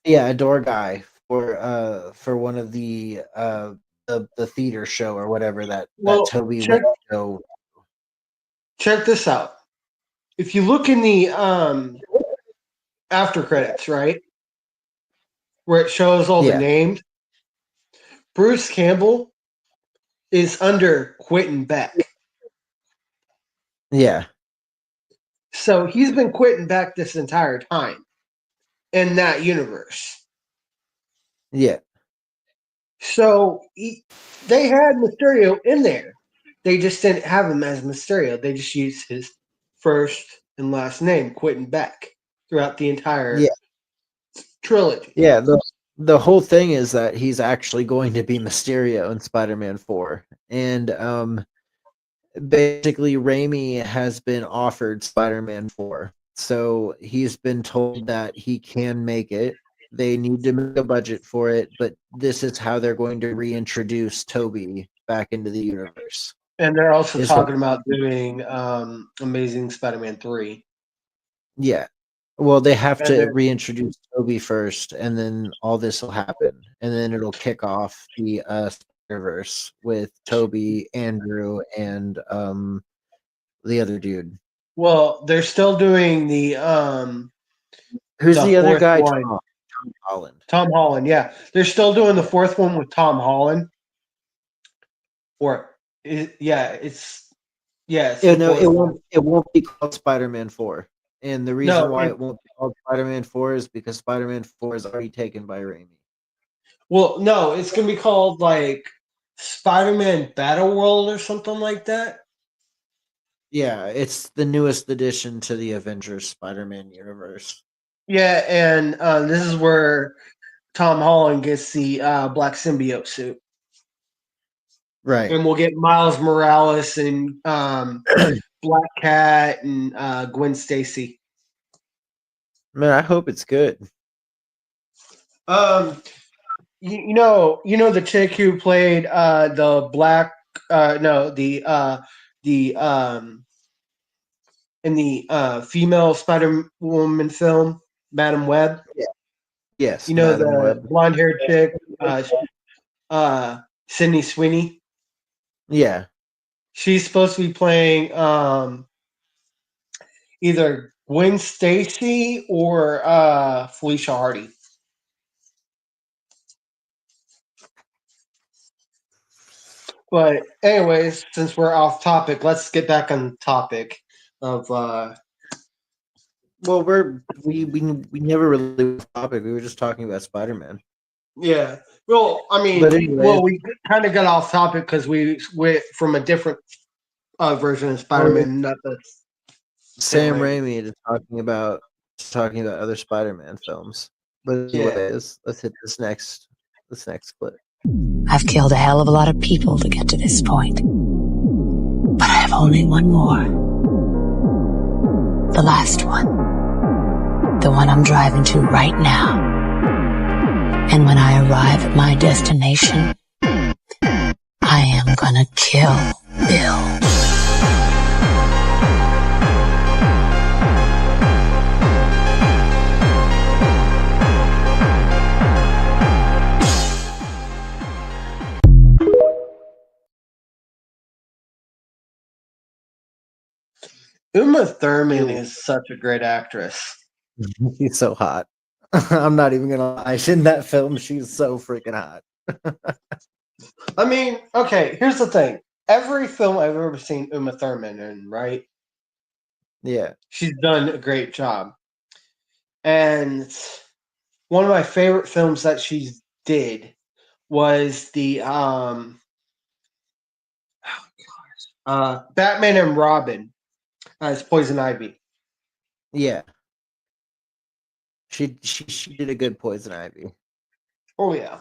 yeah, a door guy for one of the theater show or whatever that Well, Toby check went to go. check this out. If you look in the after credits, right, where it shows all the Yeah, names, Bruce Campbell is under Quentin Beck. yeah, So he's been Quentin Beck this entire time in that universe. yeah. So they had Mysterio in there. They just didn't have him as Mysterio. They just used his first and last name, Quentin Beck, throughout the Yeah, entire trilogy. yeah. the whole thing is that he's actually going to be Mysterio in Spider-Man 4. And basically Raimi has been offered Spider-Man 4. So he's been told that he can make it. They need to make a budget for it, but this is how they're going to reintroduce Toby back into the universe. And they're also Is what, talking about doing Amazing Spider-Man 3. yeah. Well, they have And to they're, reintroduce Toby first, and then all this will happen, and then it'll kick off the Spider-Verse with Toby, Andrew, and the other dude. well, they're still doing Who's the the other fourth guy? one. Tom Holland. Tom Holland, yeah. They're still doing the fourth one with Tom Holland. It's the No, fourth one. it won't be called Spider-Man 4. And the reason No, why it won't be called Spider-Man 4 is because Spider-Man 4 is already taken by Raimi. well, no, it's gonna be called like Spider-Man Battle World or something like that. Yeah, it's the newest addition to the Avengers Spider-Man universe. Yeah, and this is where Tom Holland gets the black symbiote suit, Right. and we'll get Miles Morales and Black Cat and Gwen Stacy. Man, I hope it's good. You know the chick who played the black no the in the female Spider Woman film, Madam Web. Yeah. Yes, You know Madam the Web. blonde haired chick, Sydney Sweeney. Yeah. She's supposed to be playing either Gwen Stacy or Felicia Hardy. But anyways, since we're off topic, let's get back on topic of Well, we never really went off topic. We were just talking about Spider-Man. yeah. Well, I mean, But anyways, well, we kind of got off topic because we went from a different version of Spider-Man, not the Sam Raimi to talking about other Spider-Man films. But anyways, let's hit this next clip. I've killed a hell of a lot of people to get to this point. But I have only one more. The last one. The one I'm driving to right now. And when I arrive at my destination, I am gonna kill Bill. Uma Thurman is such a great actress. She's so hot. I'm not even gonna lie. In that film, she's so freaking hot. I mean, okay, here's the thing. Every film I've ever seen Uma Thurman in, right? Yeah. She's done a great job. And one of my favorite films that she did was the Batman and Robin as Poison Ivy. Yeah. She did a good Poison Ivy. Oh yeah.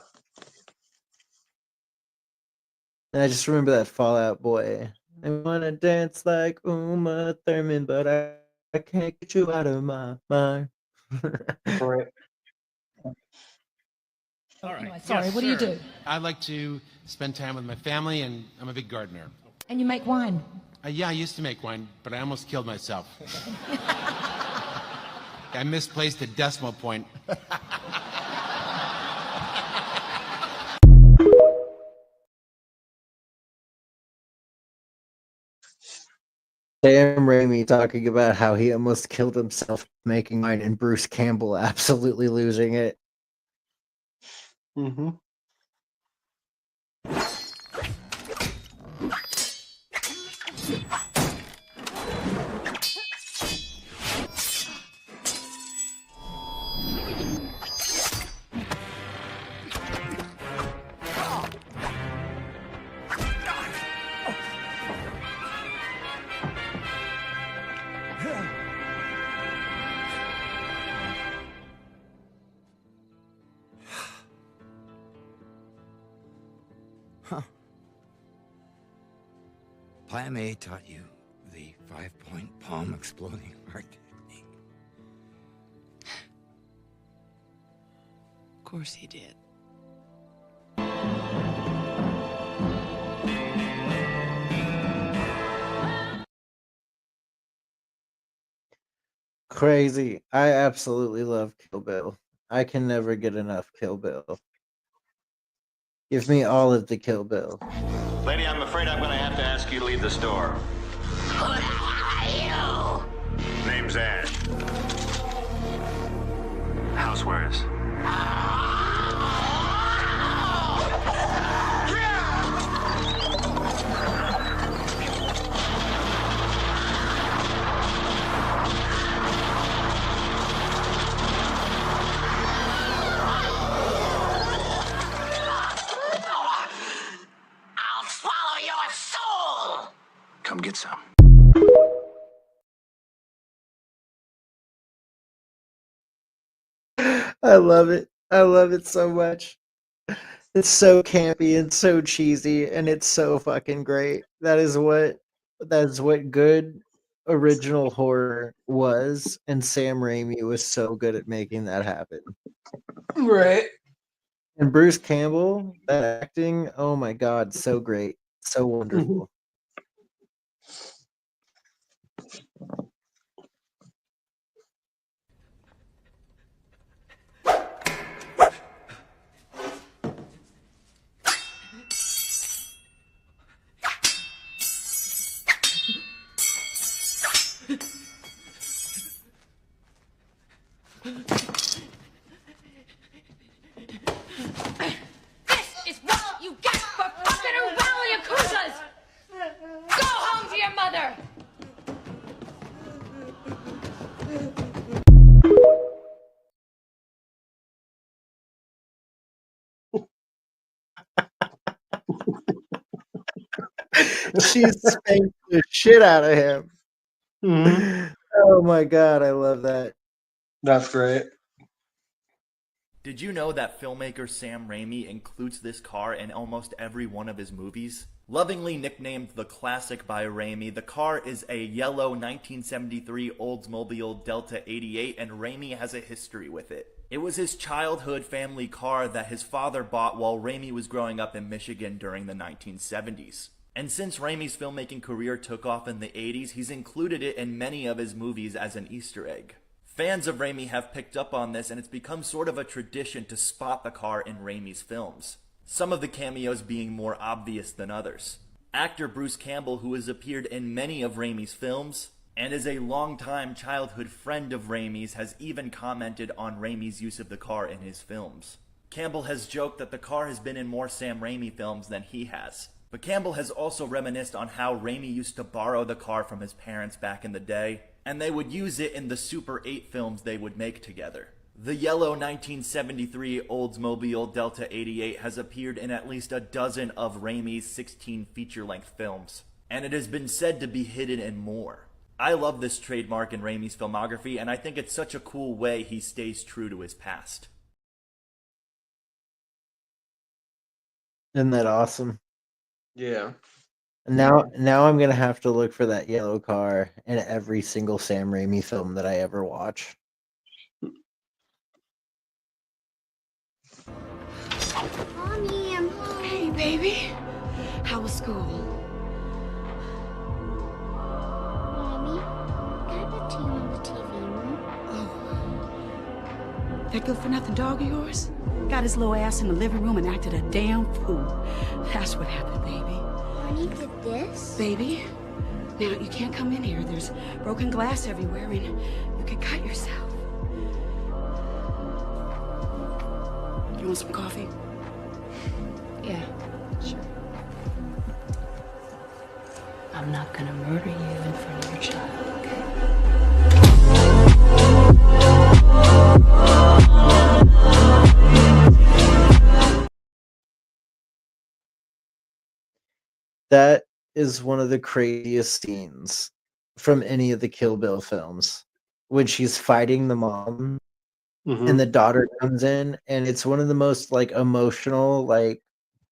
And I just remember that Fallout Boy. I wanna dance like Uma Thurman, but I can't get you out of my mind. Right. All right. Sorry, what do you do? I like to spend time with my family, and I'm a big gardener. And you make wine. Yeah, I used to make wine, but I almost killed myself. I misplaced a decimal point. Sam Raimi talking about how he almost killed himself making wine, and Bruce Campbell absolutely losing it. Mm-hmm. Plan A taught you the 5-point palm exploding heart technique. Of course he did. Crazy. I absolutely love Kill Bill. I can never get enough Kill Bill. Give me all of the Kill Bill. Lady, I'm afraid I'm going to have to ask you to leave the store. Who the hell are you? Name's Ash. Housewares. I'll swallow your soul! Come get some. I love it. I love it so much. It's so campy and so cheesy, and it's so fucking great. That is what good original horror was, and Sam Raimi was so good at making that happen. Right. And Bruce Campbell, that acting, oh my god, so great. So wonderful. This is what you get for fucking around with Yakuzas! Go home to your mother! She spanked the shit out of him. Oh my god, I love that. That's great. Did you know that filmmaker Sam Raimi includes this car in almost every one of his movies? Lovingly nicknamed the Classic by Raimi, the car is a yellow 1973 Oldsmobile Delta 88, and Raimi has a history with it. It was his childhood family car that his father bought while Raimi was growing up in Michigan during the 1970s. And since Raimi's filmmaking career took off in the 80s, he's included it in many of his movies as an Easter egg. Fans of Raimi have picked up on this, and it's become sort of a tradition to spot the car in Raimi's films, some of the cameos being more obvious than others. Actor Bruce Campbell, who has appeared in many of Raimi's films, and is a longtime childhood friend of Raimi's, has even commented on Raimi's use of the car in his films. Campbell has joked that the car has been in more Sam Raimi films than he has. But Campbell has also reminisced on how Raimi used to borrow the car from his parents back in the day, and they would use it in the Super 8 films they would make together. The yellow 1973 Oldsmobile Delta 88 has appeared in at least a dozen of Raimi's 16 feature-length films, and it has been said to be hidden in more. I love this trademark in Raimi's filmography, and I think it's such a cool way he stays true to his past. Isn't that awesome? Yeah. Now I'm gonna have to look for that yellow car in every single Sam Raimi film that I ever watch. Mommy, I'm home. Hey, baby. How was school? Mommy, can I put you in the TV room? Oh. That good for nothing dog of yours? Got his little ass in the living room and acted a damn fool. That's what happened, baby. Barney did this? Baby, now you can't come in here. There's broken glass everywhere and you could cut yourself. You want some coffee? Yeah, sure. I'm not gonna murder you in front of your child, okay? That is one of the craziest scenes from any of the Kill Bill films. When she's fighting the mom and the daughter comes in, and it's one of the most like emotional, like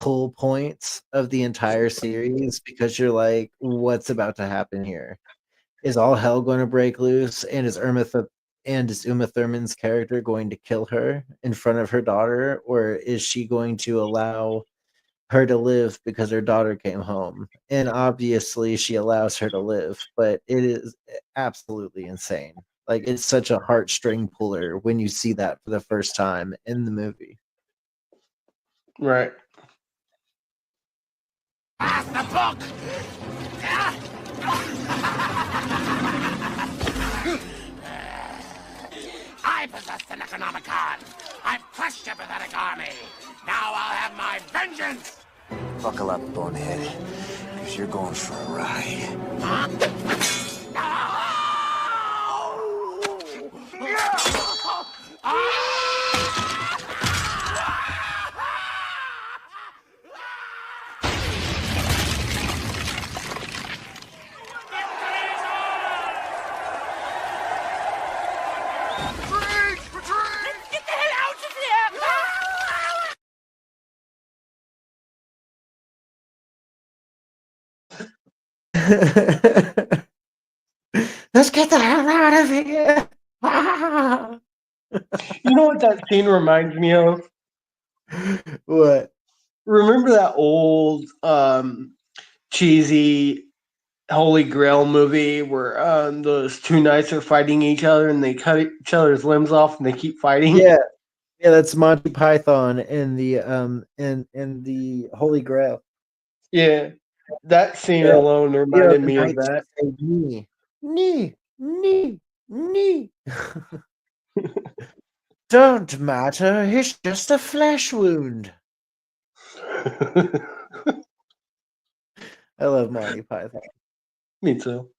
pull points of the entire series because you're like, what's about to happen here? Is all hell going to break loose? And is Uma Thurman's character going to kill her in front of her daughter, or is she going to allow her to live because her daughter came home? And obviously, she allows her to live, but it is absolutely insane. Like, it's such a heartstring puller when you see that for the first time in the movie. Right. Pass the book! I possess the Necronomicon. I've crushed your pathetic army. Now I'll have my vengeance! Buckle up, bonehead, because you're going for a ride. Let's get the hell out of here! You know what that scene reminds me of? What? Remember that old cheesy Holy Grail movie where those two knights are fighting each other and they cut each other's limbs off and they keep fighting? Yeah, that's Monty Python and the the Holy Grail. Yeah, that scene alone reminded me of that. Knee. Don't matter. It's just a flesh wound. I love Monty Python. Me too.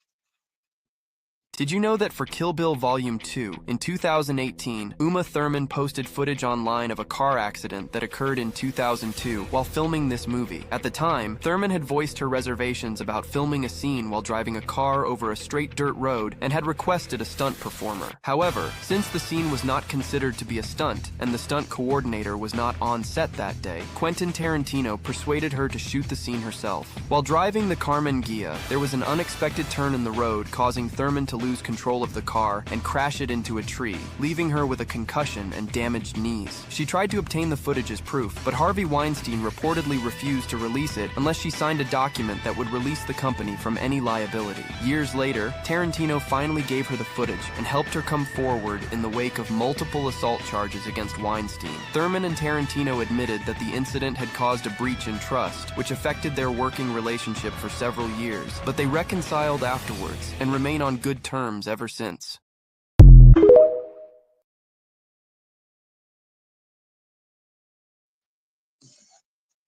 Did you know that for Kill Bill Volume 2, in 2018, Uma Thurman posted footage online of a car accident that occurred in 2002 while filming this movie? At the time, Thurman had voiced her reservations about filming a scene while driving a car over a straight dirt road and had requested a stunt performer. However, since the scene was not considered to be a stunt and the stunt coordinator was not on set that day, Quentin Tarantino persuaded her to shoot the scene herself. While driving the Carmen Ghia, there was an unexpected turn in the road causing Thurman to lose control of the car and crash it into a tree, leaving her with a concussion and damaged knees. She tried to obtain the footage as proof, but Harvey Weinstein reportedly refused to release it unless she signed a document that would release the company from any liability. Years later, Tarantino finally gave her the footage and helped her come forward in the wake of multiple assault charges against Weinstein. Thurman and Tarantino admitted that the incident had caused a breach in trust, which affected their working relationship for several years, but they reconciled afterwards and remain on good terms ever since.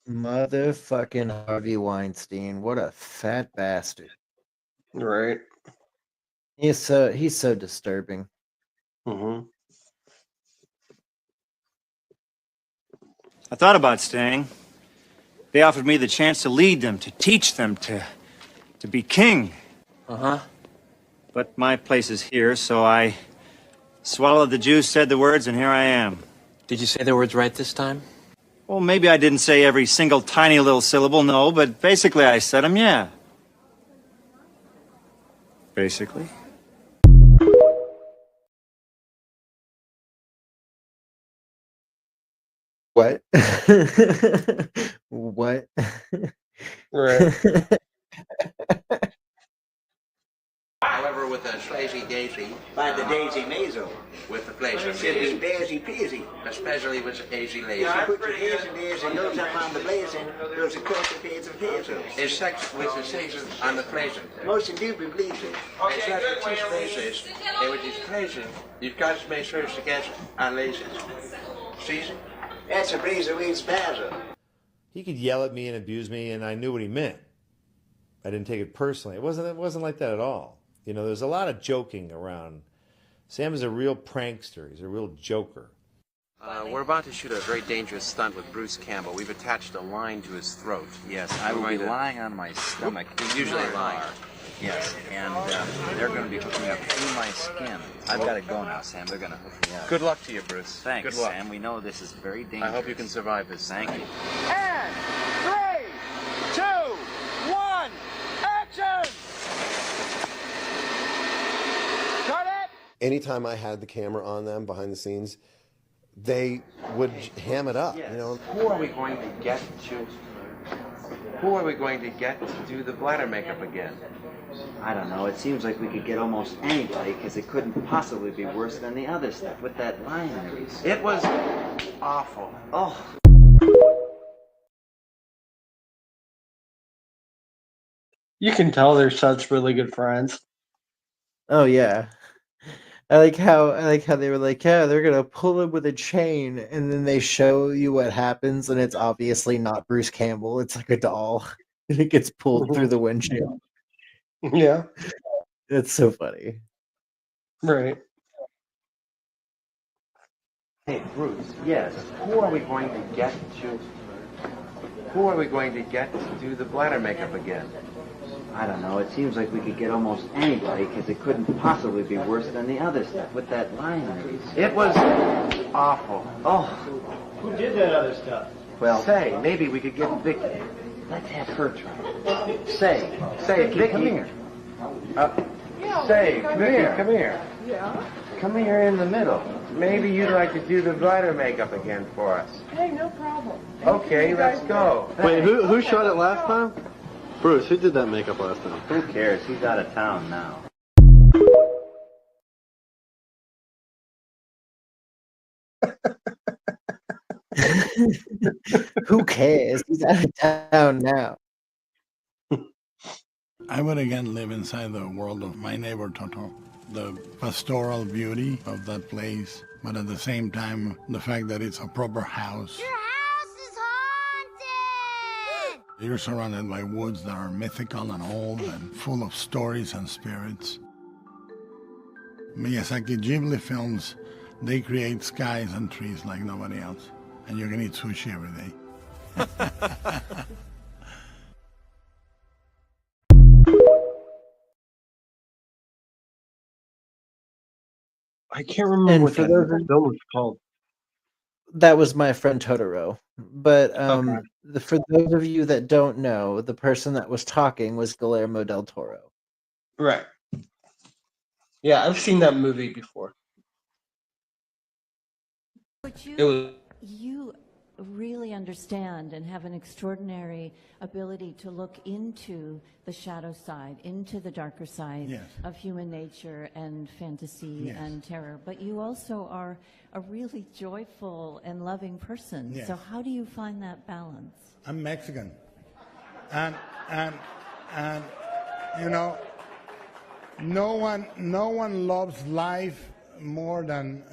Motherfucking Harvey Weinstein. What a fat bastard. Right. He's so disturbing. Mm-hmm. I thought about staying. They offered me the chance to lead them, to teach them, to be king. Uh-huh. But my place is here, so I swallowed the juice, said the words, and here I am. Did you say the words right this time? Well, maybe I didn't say every single tiny little syllable, no, but basically I said them, yeah. Basically. What? What? Right. However, with a slazy daisy, By the daisy mazel. with the pleasure, Should be daisy peasy. especially with a daisy lazy. Put your ears in the ears and goes up on the blazing, goes across the fields of peasants. Is sex with the season on the pleasure. Most indubitably pleasing. Is that the two spaces? And with this pleasure, you've got to make sure to get on lazy. Season? That's a breeze of weeds passer. He could yell at me and abuse me, and I knew what he meant. I didn't take it personally. It wasn't like that at all. You know, there's a lot of joking around. Sam is a real prankster. He's a real joker. We're about to shoot a very dangerous stunt with Bruce Campbell. We've attached a line to his throat. Yes, I will be lying on my stomach. We usually are. Yes, and they're going to be hooking up through my skin. I've got to go now, Sam. They're going to hook me up. Good luck to you, Bruce. Thanks, Good luck. Sam. We know this is very dangerous. I hope you can survive this. Thank you. And anytime I had the camera on them behind the scenes, they would ham it up, you know. Who are we going to get to? Who are we going to get to do the bladder makeup again? I don't know. It seems like we could get almost anybody because it couldn't possibly be worse than the other stuff with that line and everything. It was awful. Oh. You can tell they're such really good friends. Oh yeah. I like how they were like, yeah, they're gonna pull him with a chain, and then they show you what happens, and it's obviously not Bruce Campbell. It's like a doll, and it gets pulled through the windshield. Yeah. It's so funny. Right. Hey, Bruce, yes. Who are we going to get to? Who are we going to get to do the bladder makeup again? I don't know. It seems like we could get almost anybody because it couldn't possibly be worse than the other stuff with that line and everything. It was awful. Oh. Who did that other stuff? Well, say, maybe we could get Vicky. Let's have her try. Say, Vicky, come here. Say, come Vicky, here. come here. Yeah? Come here in the middle. Maybe you'd like to do the bladder makeup again for us. Hey, no problem. Okay, let's go. Wait, who shot it last time? Bruce, who did that makeup last time? Who cares? He's out of town now. Who cares? He's out of town now. I would again live inside the world of My Neighbor Totoro. The pastoral beauty of that place, but at the same time, the fact that it's a proper house. Your house is haunted! You're surrounded by woods that are mythical and old and full of stories and spirits. Miyazaki Ghibli films, they create skies and trees like nobody else. And you can eat sushi every day. I can't remember And what for that those film was called. That was My Friend Totoro. But Okay. for those of you that don't know, the person that was talking was Guillermo del Toro. Right. Yeah, I've seen that movie before. But It was you really understand and have an extraordinary ability to look into the shadow side, into the darker side Yes. of human nature and fantasy Yes. and terror. But you also are a really joyful and loving person. Yes. So how do you find that balance? I'm Mexican. And you know, no one loves life more than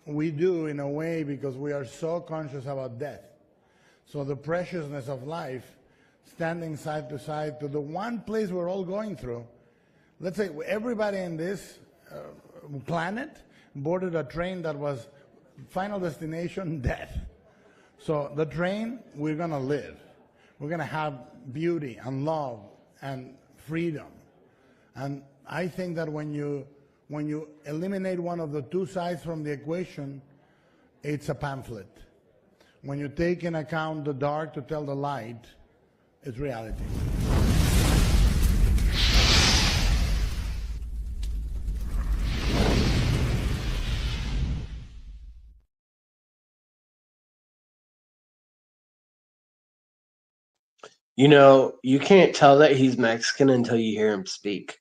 we do in a way because we are so conscious about death. So the preciousness of life, standing side to side to the one place we're all going through. Let's say everybody in this planet boarded a train that was final destination death. So the train, we're gonna live. We're gonna have beauty and love and freedom. And I think that when you eliminate one of the two sides from the equation, it's a pamphlet. When you take in account the dark to tell the light, it's reality. You know, you can't tell that he's Mexican until you hear him speak.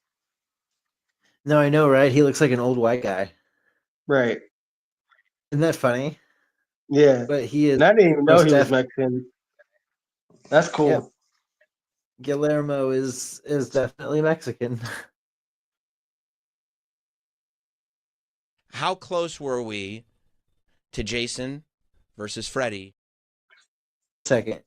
No, I know, right? He looks like an old white guy. Right. Isn't that funny? Yeah. But he is. And I didn't even know most he was def- Mexican. That's cool. Yeah. Guillermo is definitely Mexican. How close were we to Jason versus Freddy? Second.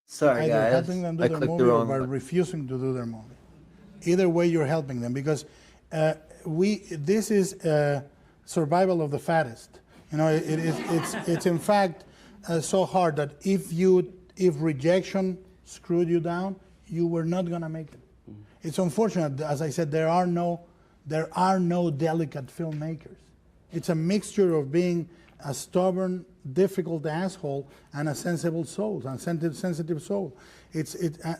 Sorry, Either guys. helping them do I their clicked movie the or wrong by button. refusing to do their movie. Either way, you're helping them because this is survival of the fattest. You know, it's in fact so hard that if rejection screwed you down, you were not gonna make it. It's unfortunate, as I said, there are no delicate filmmakers. It's a mixture of being a stubborn, difficult asshole and a sensible soul, a sensitive soul.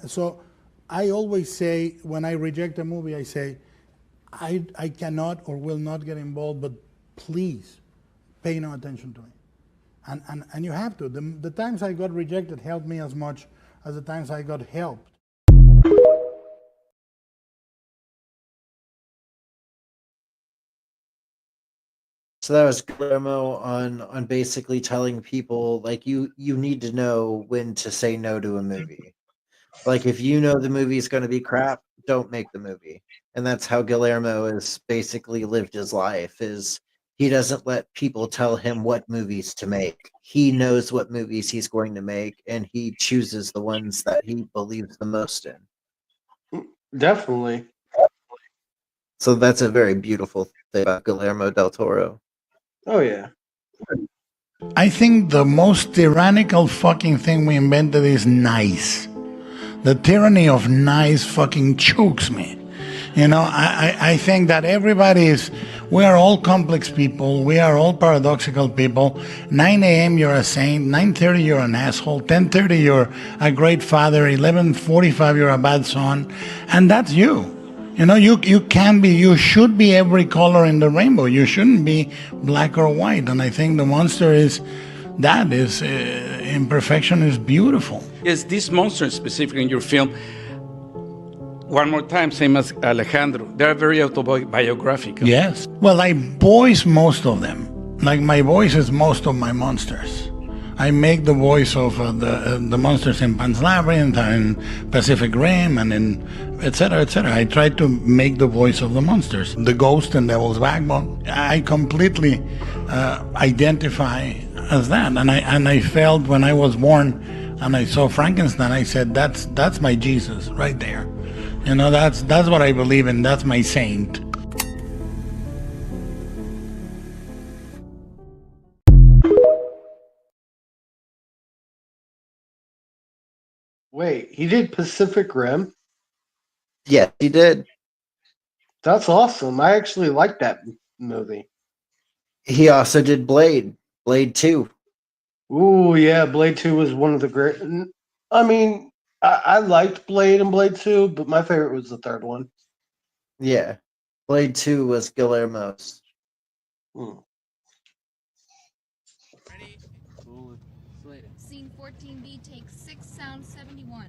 So I always say, when I reject a movie, I say, I cannot or will not get involved, but please pay no attention to me. And you have to. The times I got rejected helped me as much as the times I got helped. So that was Guillermo on basically telling people like you need to know when to say no to a movie. Like if you know the movie's going to be crap, don't make the movie. And that's how Guillermo has basically lived his life is he doesn't let people tell him what movies to make. He knows what movies he's going to make and he chooses the ones that he believes the most in. Definitely. So that's a very beautiful thing about Guillermo del Toro. Oh yeah. I think the most tyrannical fucking thing we invented is nice. The tyranny of nice fucking chokes me. You know, I think that we are all complex people. We are all paradoxical people. 9 a.m. you're a saint. 9:30 you're an asshole. 10:30 you're a great father. 11:45 you're a bad son. And that's you. You know, you should be every color in the rainbow. You shouldn't be black or white. And I think the monster is imperfection is beautiful. Yes, this monster specifically in your film, one more time, same as Alejandro, they're very autobiographical. Yes. Well, I voice most of them. Like my voice is most of my monsters. I make the voice of the monsters in Pan's Labyrinth and in Pacific Rim and in etc. etc. I try to make the voice of the monsters. The Ghost and Devil's Backbone. I completely identify as that. And I felt when I was born and I saw Frankenstein, I said, that's my Jesus right there. You know, that's what I believe in. That's my saint. Wait, he did Pacific Rim? Yeah, he did. That's awesome. I actually like that movie. He also did Blade 2. Ooh, yeah, Blade 2 was one of the great. I mean, I liked Blade and Blade 2, but my favorite was the third one. Yeah. Blade 2 was Guillermo's. Scene 14B, take 6, sound 71.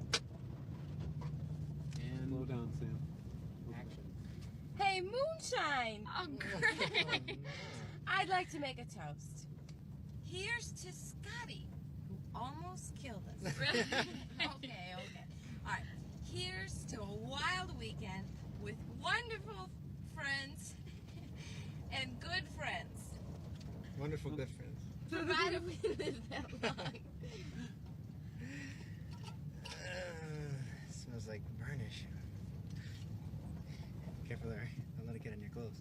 And slow down, Sam. Action. Hey, Moonshine! Oh, great! I'd like to make a toast. Here's to Scotty, who almost killed us. Okay. All right. Here's to a wild weekend with wonderful friends and good friends. Wonderful good friends. Provided we live that long. Smells like burnish. Careful there. Don't let it get in your clothes.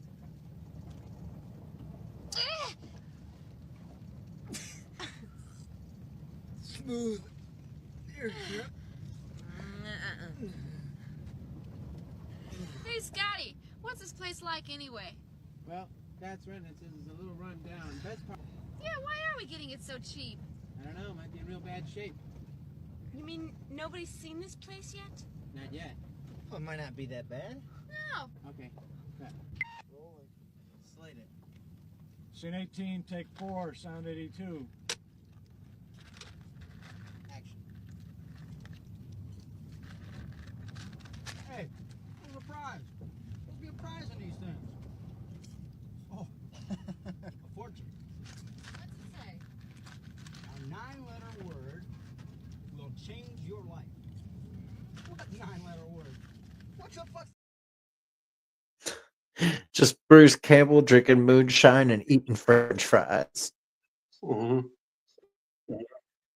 Smooth. Here. Hey, Scotty, what's this place like anyway? Well, Pat's Residence is a little run down. Best part. Yeah, why are we getting it so cheap? I don't know. Might be in real bad shape. You mean nobody's seen this place yet? Not yet. Well, it might not be that bad. No. Okay. Cut. Rolling. Slate it. Scene 18, take 4, sound 82. Action. Hey, what's a prize? There'll be a prize in these things. Oh, a fortune. What's it say? A 9-letter word will change your life. What 9-letter word? What the fuck? Just Bruce Campbell drinking moonshine and eating French fries. Mm-hmm.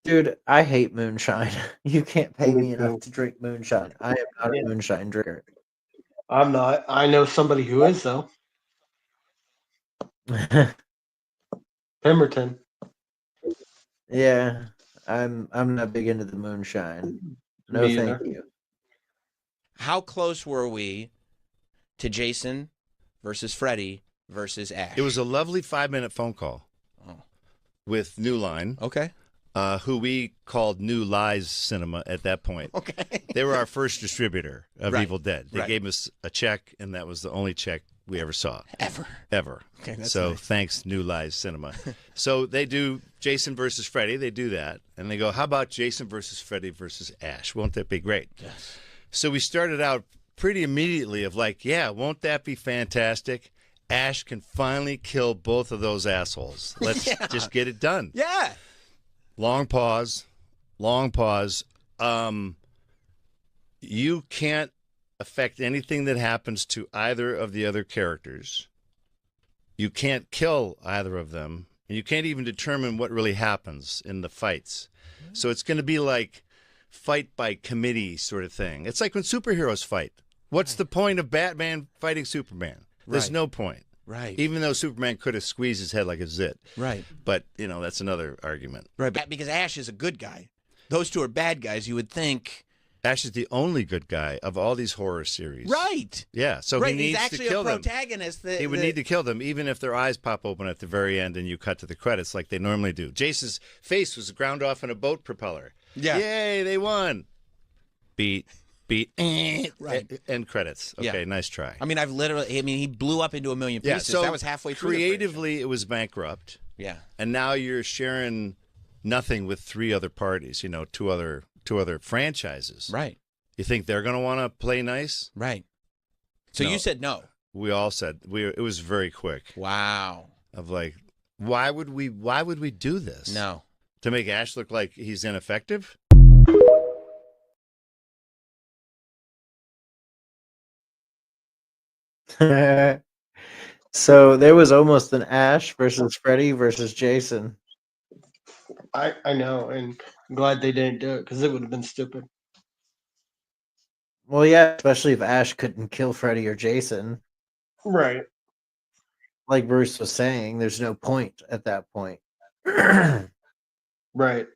Dude, I hate moonshine. You can't pay me enough to drink moonshine. I am not a moonshine drinker. I'm not. I know somebody who is, though. Pemberton. Yeah, I'm not big into the moonshine. No, Me thank either. you. How close were we to Jason versus Freddy versus Ash? It was a lovely 5-minute phone call with New Line. Okay. who we called New Lies Cinema at that point. Okay. They were our first distributor of Right. Evil Dead. They Right. gave us a check, and that was the only check we ever saw. Ever. Okay, that's so nice. thanks, New Lies Cinema. So they do Jason versus Freddy. They do that. And they go, how about Jason versus Freddy versus Ash? Won't that be great? Yes. So we started out pretty immediately of like, yeah, won't that be fantastic? Ash can finally kill both of those assholes. Let's just get it done. Yeah. Long pause. Long pause. You can't affect anything that happens to either of the other characters. You can't kill either of them. And you can't even determine what really happens in the fights. So it's going to be like fight by committee sort of thing. It's like when superheroes fight. What's the point of Batman fighting Superman? There's Right. no point. Right. Even though Superman could have squeezed his head like a zit. Right. But, that's another argument. Right, but because Ash is a good guy. Those two are bad guys, you would think. Ash is the only good guy of all these horror series. Right. Yeah, so right. he needs He's actually to kill a them. protagonist. He would need to kill them, even if their eyes pop open at the very end and you cut to the credits like they normally do. Jason's face was ground off in a boat propeller. Yeah. Yay, they won. Beat, Right. end credits. Okay, Yeah. nice try. I mean, he blew up into a million Yeah, pieces. so That was halfway through. creatively, it was bankrupt. Yeah. And now you're sharing nothing with three other parties, two other franchises. Right. You think they're going to want to play nice? Right. So No. you said no. We all said it was very quick. Wow. Of like, why would we do this? No. To make Ash look like he's ineffective? So there was almost an Ash versus Freddy versus Jason. I know, and I'm glad they didn't do it because it would have been stupid. Well, yeah, especially if Ash couldn't kill Freddy or Jason. Right. Like Bruce was saying, there's no point at that point. Right.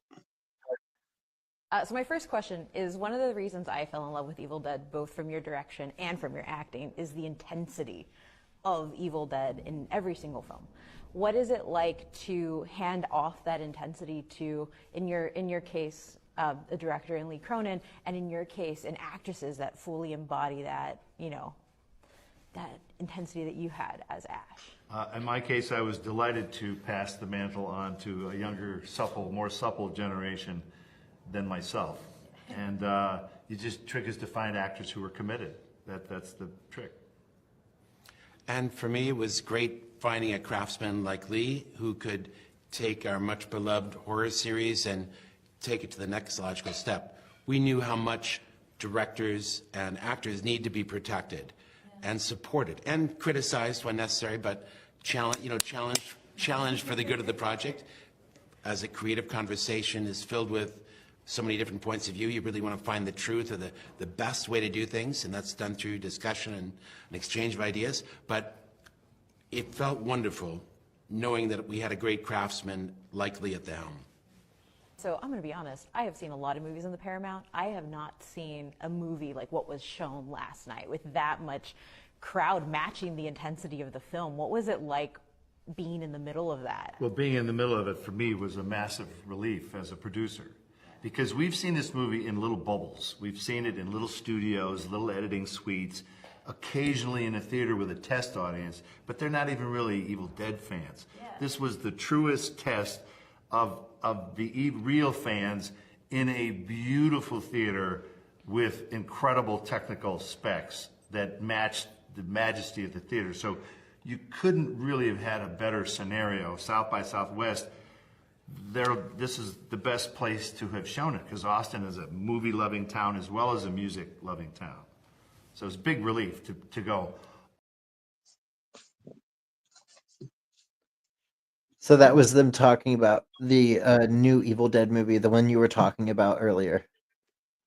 So my first question is, one of the reasons I fell in love with Evil Dead, both from your direction and from your acting, is the intensity of Evil Dead in every single film. What is it like to hand off that intensity to, in your case, a director in Lee Cronin, and in your case, in actresses that fully embody that, that intensity that you had as Ash? In my case, I was delighted to pass the mantle on to a younger, more supple generation than myself. And trick is to find actors who are committed. That's the trick. And for me, it was great finding a craftsman like Lee who could take our much beloved horror series and take it to the next logical step. We knew how much directors and actors need to be protected and supported and criticized when necessary, but challenged for the good of the project. As a creative conversation is filled with so many different points of view, you really want to find the truth or the best way to do things, and that's done through discussion and an exchange of ideas. But it felt wonderful knowing that we had a great craftsman like Lee at the helm. So I'm going to be honest, I have seen a lot of movies on the Paramount. I have not seen a movie like what was shown last night with that much crowd matching the intensity of the film. What was it like being in the middle of that? Well, being in the middle of it for me was a massive relief as a producer, because we've seen this movie in little bubbles. We've seen it in little studios, little editing suites, occasionally in a theater with a test audience, but they're not even really Evil Dead fans. Yeah. This was the truest test of the real fans in a beautiful theater with incredible technical specs that matched the majesty of the theater. So you couldn't really have had a better scenario. South by Southwest, this is the best place to have shown it, because Austin is a movie-loving town as well as a music-loving town. So it's a big relief to go. So that was them talking about the new Evil Dead movie, the one you were talking about earlier.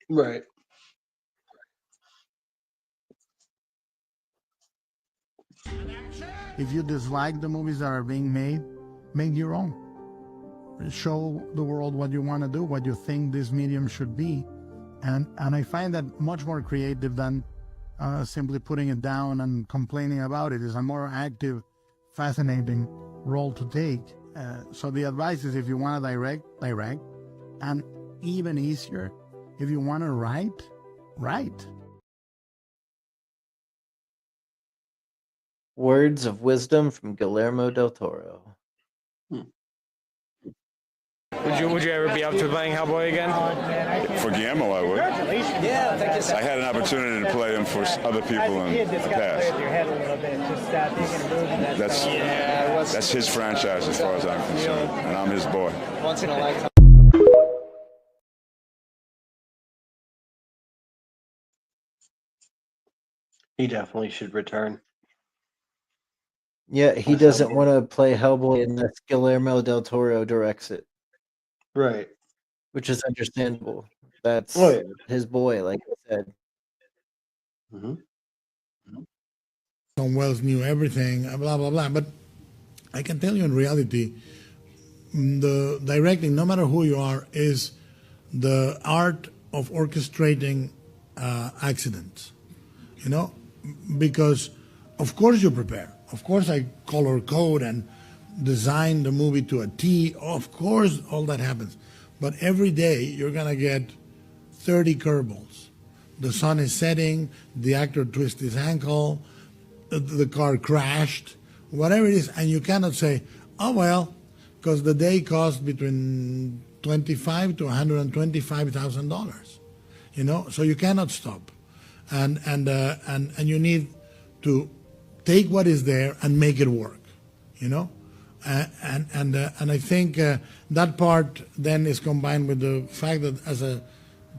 Right. If you dislike the movies that are being made, make your own. Show the world what you want to do, what you think this medium should be. And I find that much more creative than simply putting it down and complaining about it. It's a more active, fascinating role to take. So the advice is, if you want to direct, and even easier. If you want to write, write. Words of wisdom from Guillermo del Toro. Would you ever be up to playing Hellboy again? For Guillermo, I would. Yeah, thank you so I had an opportunity to play him for other people in the past. That's his franchise as far as I'm concerned, and I'm his boy. Once in a lifetime. He definitely should return. Yeah, he doesn't want to play Hellboy unless Guillermo del Toro directs it. Right. Which is understandable. That's his boy, like I said. Tom Wells knew everything, blah, blah, blah. But I can tell you in reality, the directing, no matter who you are, is the art of orchestrating accidents. You know, because of course you prepare. Of course I color code and design the movie to a T. Of course all that happens. But every day you're going to get 30 curveballs. The sun is setting, the actor twists his ankle, the car crashed, whatever it is, and you cannot say, oh well, because the day cost between $25,000 to $125,000. You know, so you cannot stop. And you need to take what is there and make it work, you know, and I think that part then is combined with the fact that as a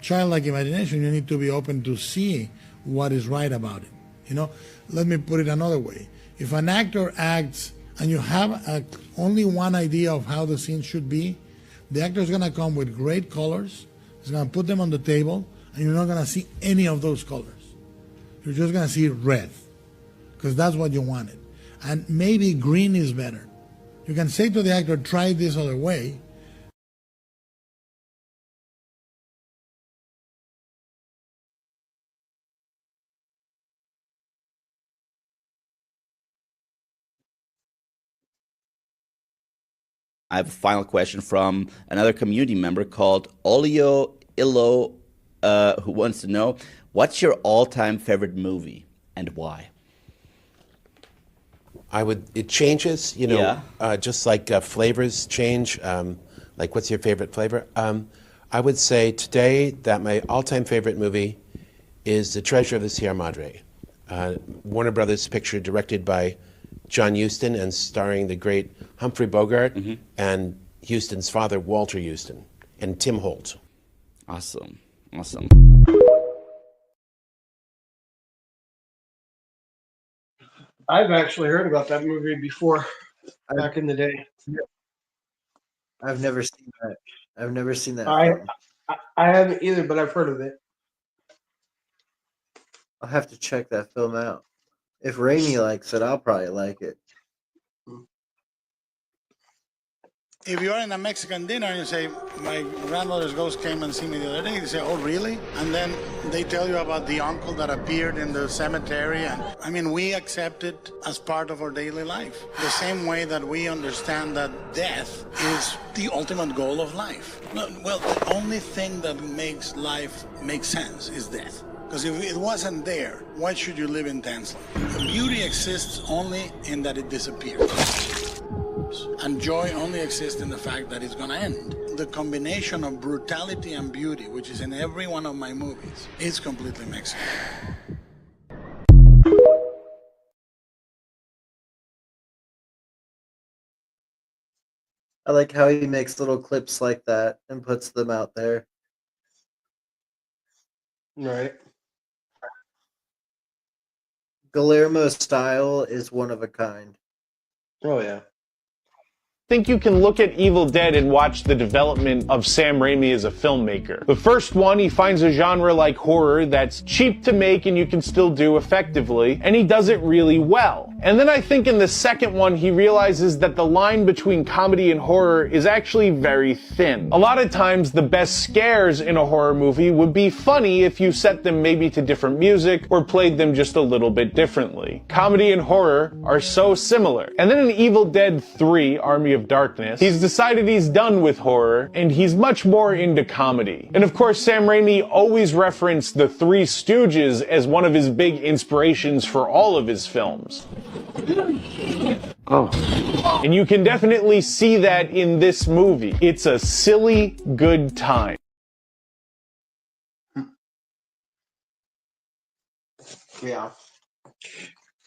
childlike imagination, you need to be open to see what is right about it. You know, let me put it another way: if an actor acts and you have only one idea of how the scene should be, the actor is going to come with great colors. He's going to put them on the table, and you're not going to see any of those colors. You're just going to see red, because that's what you wanted. And maybe green is better. You can say to the actor, try this other way. I have a final question from another community member called Olio Illo, who wants to know, what's your all-time favorite movie and why? It changes, you know, just like flavors change. Like, what's your favorite flavor? I would say today that my all-time favorite movie is The Treasure of the Sierra Madre. Warner Brothers picture directed by John Huston and starring the great Humphrey Bogart and Huston's father, Walter Huston, and Tim Holt. Awesome. Awesome. I've actually heard about that movie before, back in the day. I've never seen that. I've never seen that film. I haven't either, but I've heard of it. I'll have to check that film out. If Raimi likes it, I'll probably like it. If you're in a Mexican dinner and you say, my grandmother's ghost came and see me the other day, you say, oh, really? And then they tell you about the uncle that appeared in the cemetery. And I mean, we accept it as part of our daily life. The same way that we understand that death is the ultimate goal of life. Well, the only thing that makes life make sense is death. Because if it wasn't there, why should you live intensely? Beauty exists only in that it disappears. And joy only exists in the fact that it's going to end. The combination of brutality and beauty, which is in every one of my movies, is completely Mexican. I like how he makes little clips like that and puts them out there. Right. Guillermo's style is one of a kind. Oh, yeah. I think you can look at Evil Dead and watch the development of Sam Raimi as a filmmaker. The first one, he finds a genre like horror that's cheap to make and you can still do effectively, and he does it really well. And then I think in the second one, he realizes that the line between comedy and horror is actually very thin. A lot of times, the best scares in a horror movie would be funny if you set them maybe to different music or played them just a little bit differently. Comedy and horror are so similar. And then in Evil Dead 3, Army of Darkness, he's decided he's done with horror, and he's much more into comedy. And of course, Sam Raimi always referenced the Three Stooges as one of his big inspirations for all of his films. Oh. And you can definitely see that in this movie. It's a silly good time. Yeah.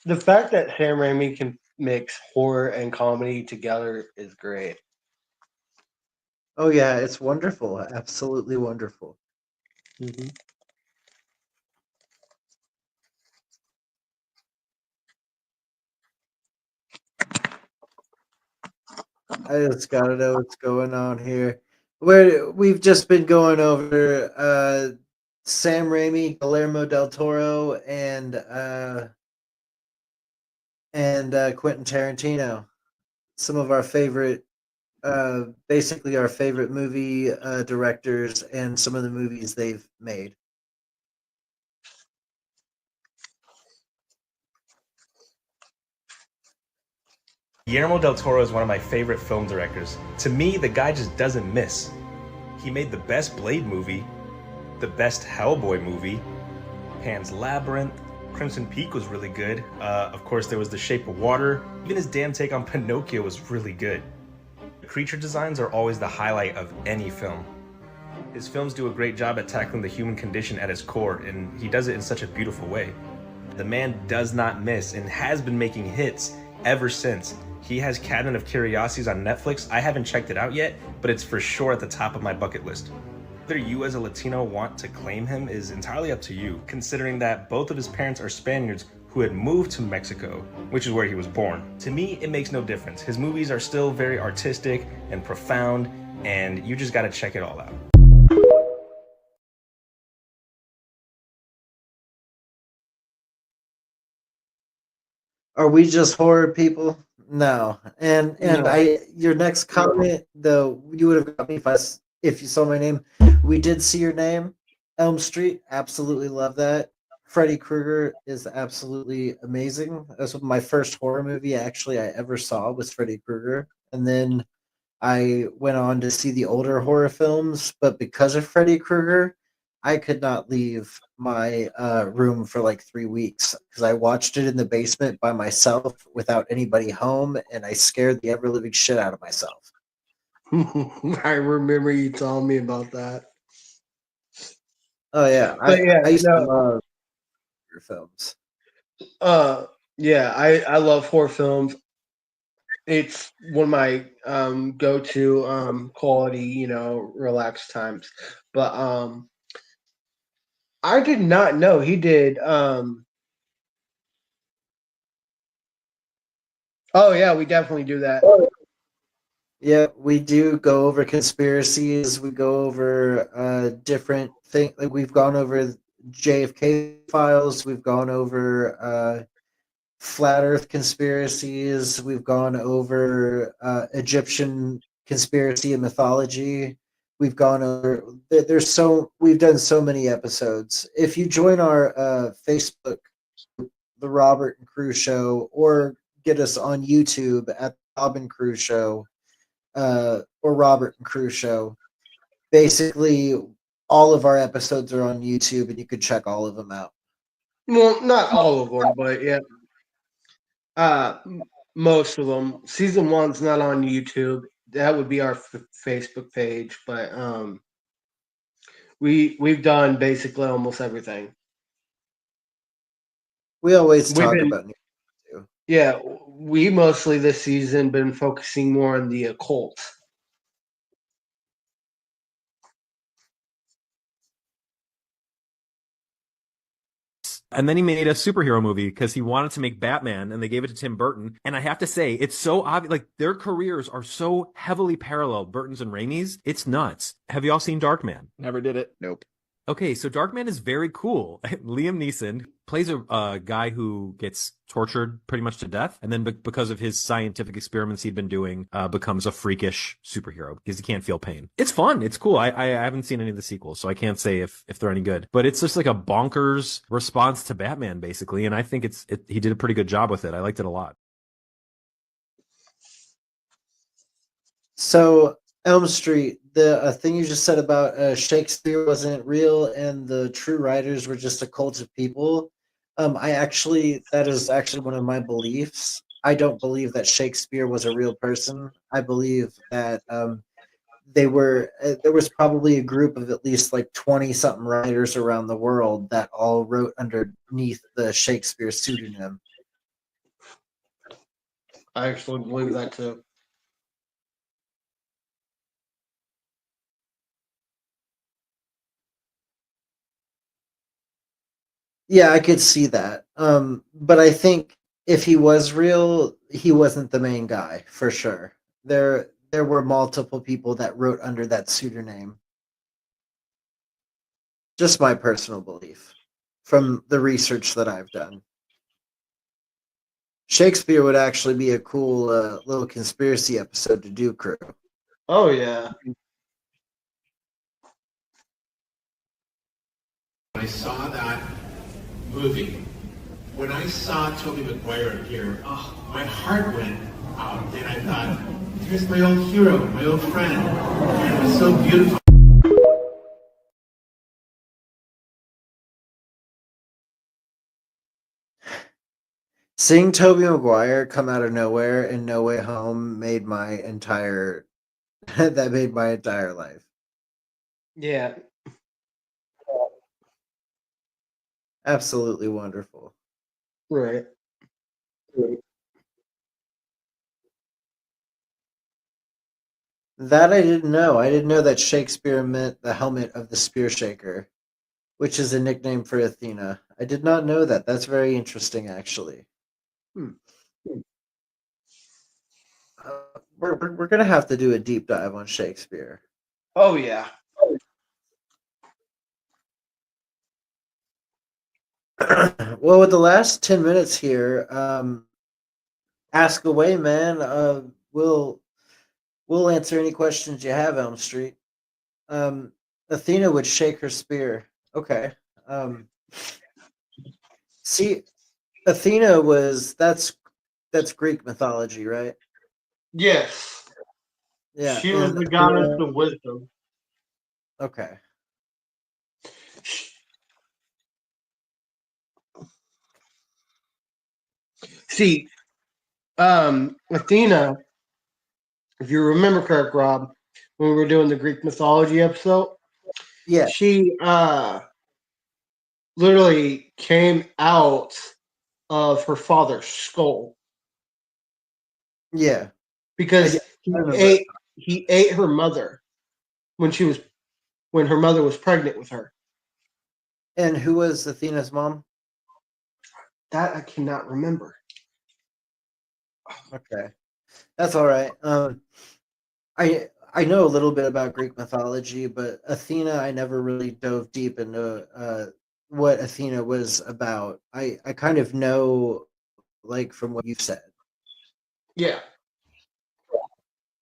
The fact that Sam Raimi can mix horror and comedy together is great. Oh yeah, it's wonderful. Absolutely wonderful. Mm-hmm. I just gotta know what's going on here. We've just been going over Sam Raimi, Guillermo del Toro, and Quentin Tarantino. Some of our favorite, basically our favorite movie directors, and some of the movies they've made. Guillermo del Toro is one of my favorite film directors. To me, the guy just doesn't miss. He made the best Blade movie, the best Hellboy movie, Pan's Labyrinth, Crimson Peak was really good. Of course, there was The Shape of Water. Even his damn take on Pinocchio was really good. Creature designs are always the highlight of any film. His films do a great job at tackling the human condition at its core, and he does it in such a beautiful way. The man does not miss and has been making hits ever since. He has Cabinet of Curiosities on Netflix. I haven't checked it out yet, but it's for sure at the top of my bucket list. Whether you as a Latino want to claim him is entirely up to you, considering that both of his parents are Spaniards who had moved to Mexico, which is where he was born. To me, it makes no difference. His movies are still very artistic and profound, and you just gotta check it all out. Are we just horror people? No. And No. your next comment though, you would have got me if you saw my name. We did see your name, Elm Street. Absolutely love that. Freddy Krueger is absolutely amazing. That's my first horror movie actually I ever saw was Freddy Krueger, and then I went on to see the older horror films. But because of Freddy Krueger, I could not leave my room for like 3 weeks because I watched it in the basement by myself without anybody home, and I scared the ever living shit out of myself. I remember you telling me about that. Oh yeah, But yeah, I used to no. love your films. Yeah, I love horror films. It's one of my go-to quality, relaxed times. But I did not know he did. Oh yeah, we definitely do that. Yeah, we do go over conspiracies. We go over different things. Like we've gone over JFK files. We've gone over flat Earth conspiracies. We've gone over Egyptian conspiracy and mythology. We've gone over. We've done so many episodes. If you join our Facebook, the Robert and Crew Show, or get us on YouTube at Bob and Crew Show, or Robert and Crew Show. Basically, all of our episodes are on YouTube, and you can check all of them out. Well, not all of them, but yeah, most of them. Season 1's not on YouTube. That would be our Facebook page, but we've done basically almost everything. We always talk about new too. Yeah, we mostly this season been focusing more on the occult. And then he made a superhero movie because he wanted to make Batman, and they gave it to Tim Burton. And I have to say, it's so obvious. Like, their careers are so heavily parallel, Burton's and Raimi's. It's nuts. Have you all seen Darkman? Never did it. Nope. Okay, so Darkman is very cool. Liam Neeson plays a guy who gets tortured pretty much to death, and then because of his scientific experiments he'd been doing, becomes a freakish superhero because he can't feel pain. It's fun. It's cool. I haven't seen any of the sequels, so I can't say if they're any good. But it's just like a bonkers response to Batman, basically, and I think he did a pretty good job with it. I liked it a lot. So Elm Street, the thing you just said about Shakespeare wasn't real and the true writers were just a cult of people. That is actually one of my beliefs. I don't believe that Shakespeare was a real person. I believe that there was probably a group of at least like 20 something writers around the world that all wrote underneath the Shakespeare pseudonym. I actually believe that too. Yeah, I could see that. But I think if he was real, he wasn't the main guy for sure. There were multiple people that wrote under that pseudonym. Just my personal belief from the research that I've done. Shakespeare would actually be a cool little conspiracy episode to do, crew. Oh yeah. I saw that movie. When I saw Tobey Maguire appear, my heart went out, and I thought, here's my old hero, my old friend. And it was so beautiful. Seeing Tobey Maguire come out of nowhere in No Way Home made my entire that made my entire life. Yeah. Absolutely wonderful. Right. That I didn't know. I didn't know that Shakespeare meant the helmet of the spear shaker, which is a nickname for Athena. I did not know that. That's very interesting, actually. We're gonna have to do a deep dive on Shakespeare. Oh yeah. Well, with the last 10 minutes here, ask away, man. We'll answer any questions you have, Elm Street. Um, Athena would shake her spear. Okay. See, Athena was that's Greek mythology, right? Yes. Yeah, She was and the goddess of wisdom. okay. See, Athena, if you remember correct, Rob, when we were doing the Greek mythology episode, yeah, she literally came out of her father's skull. Yeah. Because he ate her mother when her mother was pregnant with her. And who was Athena's mom? That I cannot remember. Okay. That's all right. I know a little bit about Greek mythology, but Athena, I never really dove deep into what Athena was about. I kind of know, like, from what you've said. Yeah.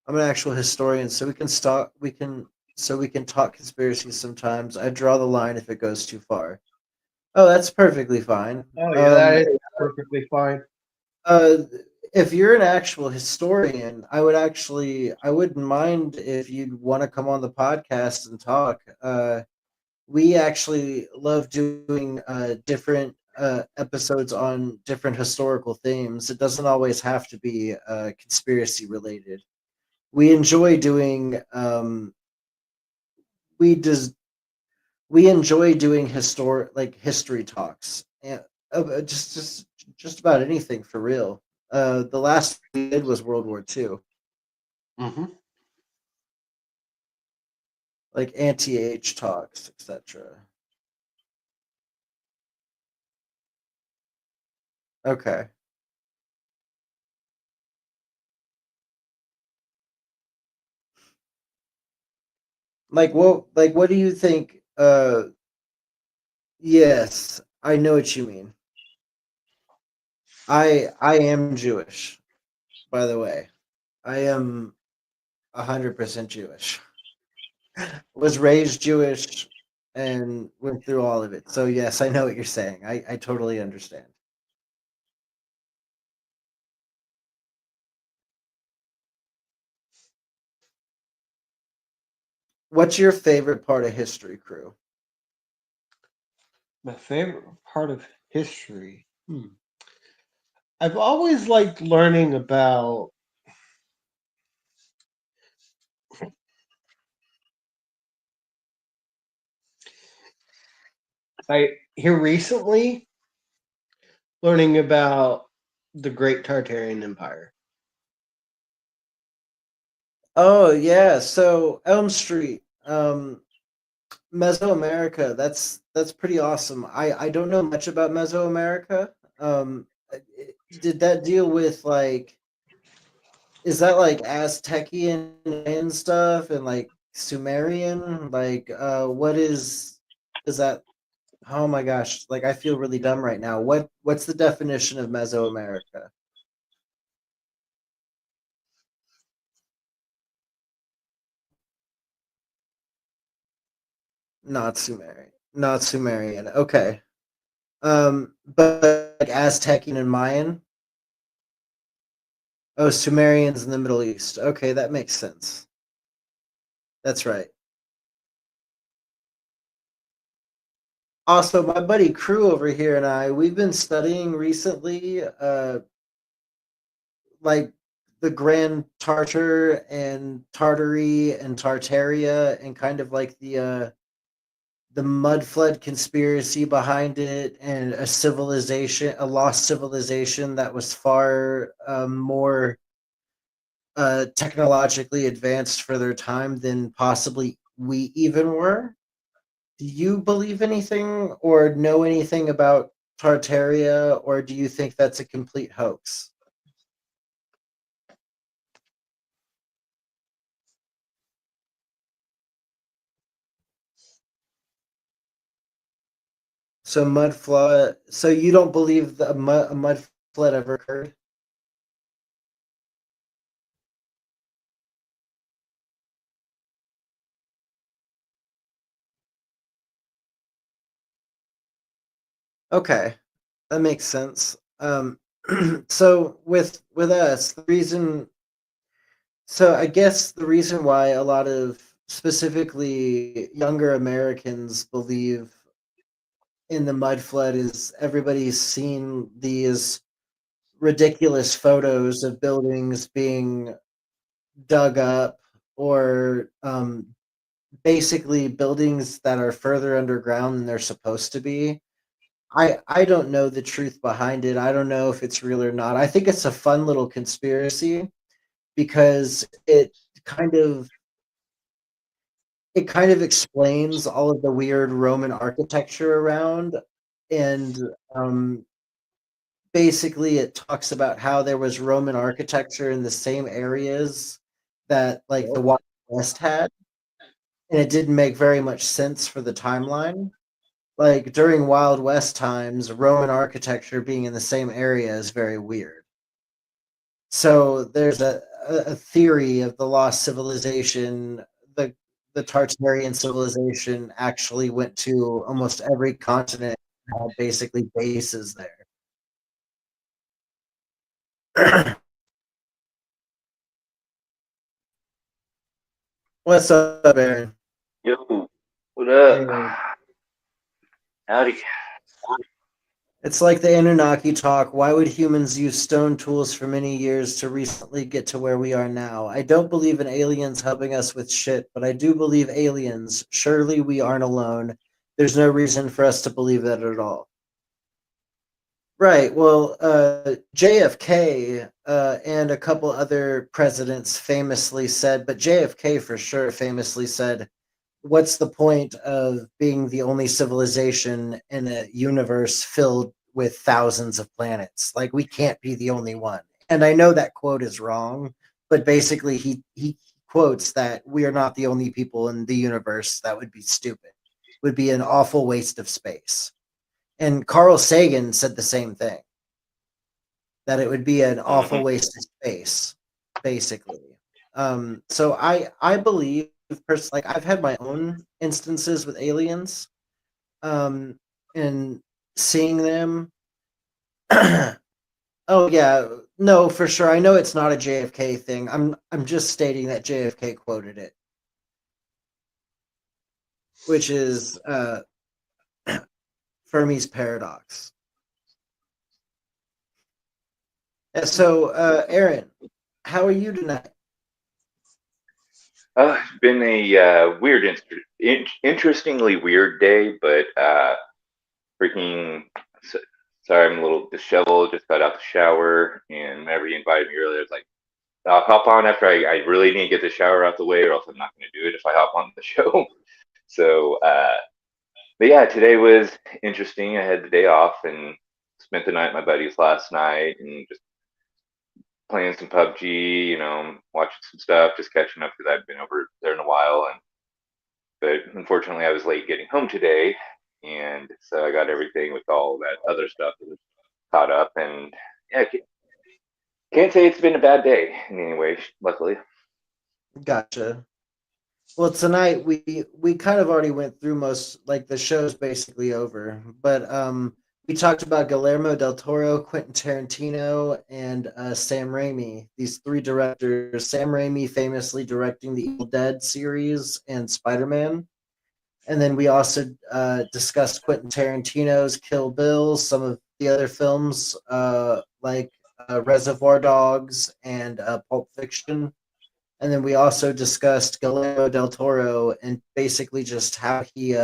I'm an actual historian, so we can talk conspiracies sometimes. I draw the line if it goes too far. Oh, that's perfectly fine. Oh yeah, that is perfectly fine. If you're an actual historian, I wouldn't mind if you'd want to come on the podcast and talk. We actually love doing different episodes on different historical themes. It doesn't always have to be conspiracy related. We enjoy doing we just we enjoy doing history talks and just about anything for real. The last we did was World War II. Mm-hmm. Like anti-age talks, etc. Okay. Like what do you think Yes, I know what you mean. I am Jewish, by the way. I am 100% Jewish. Was raised Jewish and went through all of it. So yes, I know what you're saying. I totally understand. What's your favorite part of history, crew? My favorite part of history. I've always liked learning about here recently learning about the Great Tartarian Empire. Oh yeah, so Elm Street, Mesoamerica. That's pretty awesome. I don't know much about Mesoamerica. Did that deal with like is that like Aztecian and stuff and like Sumerian? Like what is that? Oh my gosh, like I feel really dumb right now. What's the definition of Mesoamerica? Not Sumerian. Not Sumerian. Okay. But like Aztecian and Mayan? Oh, Sumerians in the Middle East. Okay, that makes sense. That's right. Also, my buddy Crew over here and I, we've been studying recently, like the Grand Tartar and Tartary and Tartaria, and kind of like the mud flood conspiracy behind it, and a civilization, a lost civilization that was far more technologically advanced for their time than possibly we even were. Do you believe anything or know anything about Tartaria, or do you think that's a complete hoax? So mud flood. So you don't believe that a mud flood ever occurred? Okay, that makes sense. So with us, the reason. So I guess the reason why a lot of specifically younger Americans believe in the mud flood is everybody's seen these ridiculous photos of buildings being dug up, or basically buildings that are further underground than they're supposed to be. I don't know the truth behind it. I don't know if it's real or not. I think it's a fun little conspiracy because kind of it kind of explains all of the weird Roman architecture around, and um, basically it talks about how there was Roman architecture in the same areas that like the Wild West had, and it didn't make very much sense for the timeline. Like during Wild West times, Roman architecture being in the same area is very weird. So there's a theory of the lost civilization. The Tartarian civilization actually went to almost every continent and had basically bases there. What's up, Aaron? Yo, what up? Hey. Howdy. It's like the Anunnaki talk. Why would humans use stone tools for many years to recently get to where we are now? I don't believe in aliens helping us with shit, but I do believe aliens. Surely we aren't alone. There's no reason for us to believe that at all. Right. Well, JFK and a couple other presidents famously said, but JFK for sure famously said, what's the point of being the only civilization in a universe filled with thousands of planets? Like we can't be the only one. And I know that quote is wrong, but basically he quotes that we are not the only people in the universe. That would be stupid. would be an awful waste of space. And Carl Sagan said the same thing, that it would be an awful waste of space, basically. So I believe, like, I've had my own instances with aliens, and seeing them. Oh yeah, no, for sure. I know it's not a JFK thing. I'm just stating that JFK quoted it, which is Fermi's paradox. So, Aaron, how are you tonight? It's been a interestingly weird day, but freaking. Sorry, I'm a little disheveled. Just got out the shower, and whenever you invited me earlier, I was like, I'll hop on after I really need to get the shower out the way, or else I'm not going to do it if I hop on the show. So, but yeah, today was interesting. I had the day off and spent the night at my buddy's last night, and just playing some PUBG, watching some stuff, just catching up because I've been over there in a while. But unfortunately, I was late getting home today, and so I got everything with all that other stuff caught up. And yeah, can't say it's been a bad day in any way, luckily. Gotcha. Well, tonight we kind of already went through most, like, the show's basically over, but we talked about Guillermo del Toro, Quentin Tarantino, and Sam Raimi. These three directors. Sam Raimi famously directing the Evil Dead series and Spider-Man, and then we also discussed Quentin Tarantino's Kill Bill, some of the other films like Reservoir Dogs and Pulp Fiction. And then we also discussed Guillermo del Toro and basically just how he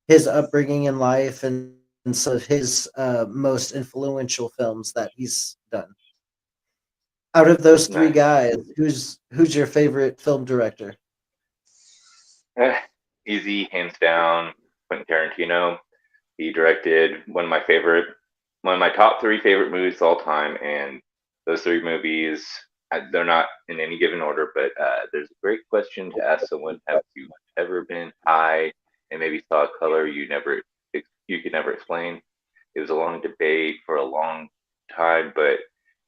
his upbringing in life and some of his most influential films that he's done. Out of those three guys, who's your favorite film director? Easy, hands down, Quentin Tarantino. He directed one of my top three favorite movies of all time, and those three movies, they're not in any given order, but there's a great question to ask someone: have you ever been high and maybe saw a color you could never explain? It was a long debate for a long time, but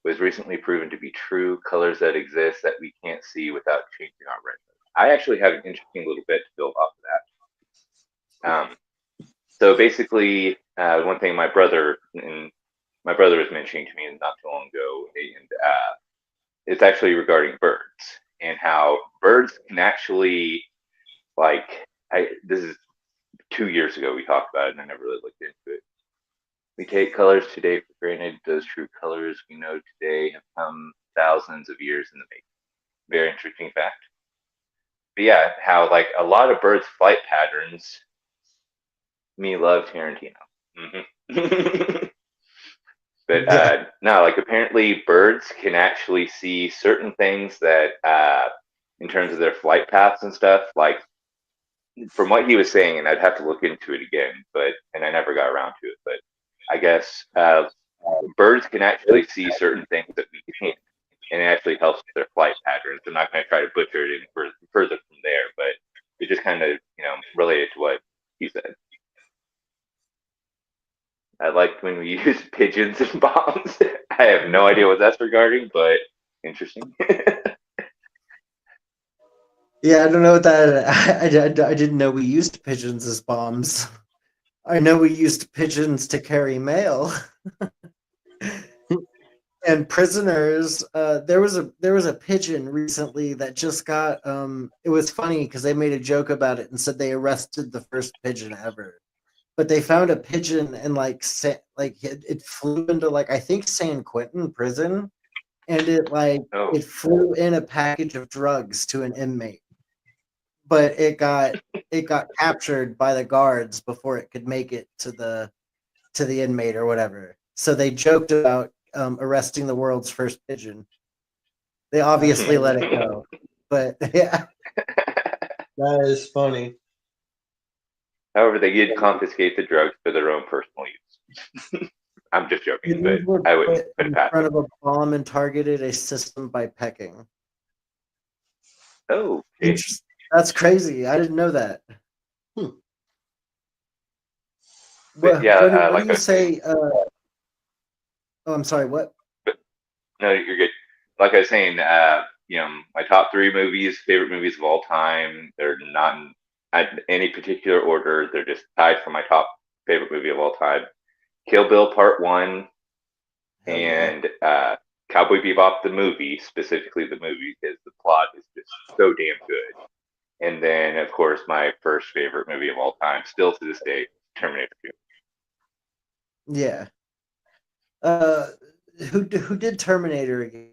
was recently proven to be true. Colors that exist that we can't see without changing our retina. I actually have an interesting little bit to build off of that. So basically, one thing my brother was mentioning to me not too long ago, and it's actually regarding birds and how birds can actually, this is 2 years ago we talked about it, and I never really looked into it. We take colors today for granted. Those true colors we know today have come thousands of years in the making. Very interesting fact. But yeah, how a lot of birds' flight patterns. Me love Tarantino. Mm-hmm. But no, apparently birds can actually see certain things that, in terms of their flight paths and stuff, from what he was saying, and I'd have to look into it again, and I never got around to it, but I guess birds can actually see certain things that we can't, and it actually helps their flight patterns. I'm not going to try to butcher it any further from there, but it just kind of, related to what he said. I liked when we used pigeons and bombs. I have no idea what that's regarding, but interesting. Yeah, I don't know what that. I didn't know we used pigeons as bombs. I know we used pigeons to carry mail. And prisoners. There was a pigeon recently that just got. It was funny because they made a joke about it and said they arrested the first pigeon ever. But they found a pigeon and it flew into I think San Quentin prison, and it flew in a package of drugs to an inmate. But it got captured by the guards before it could make it to the inmate or whatever. So they joked about arresting the world's first pigeon. They obviously let it go, but yeah, that is funny. However, they did confiscate the drugs for their own personal use. I'm just joking, but I would put in it past front of a bomb and targeted a system by pecking. Oh, that's crazy. I didn't know that. But yeah, what like do I you was saying, say? Oh, I'm sorry. What? no, you're good. Like I was saying, my top three movies, favorite movies of all time. They're not in any particular order. They're just tied for my top favorite movie of all time. Kill Bill Part One Hell yeah. and Cowboy Bebop the movie, specifically the movie, because the plot is just so damn good. And then, of course, my first favorite movie of all time, still to this day, Terminator 2. Yeah. Who did Terminator again?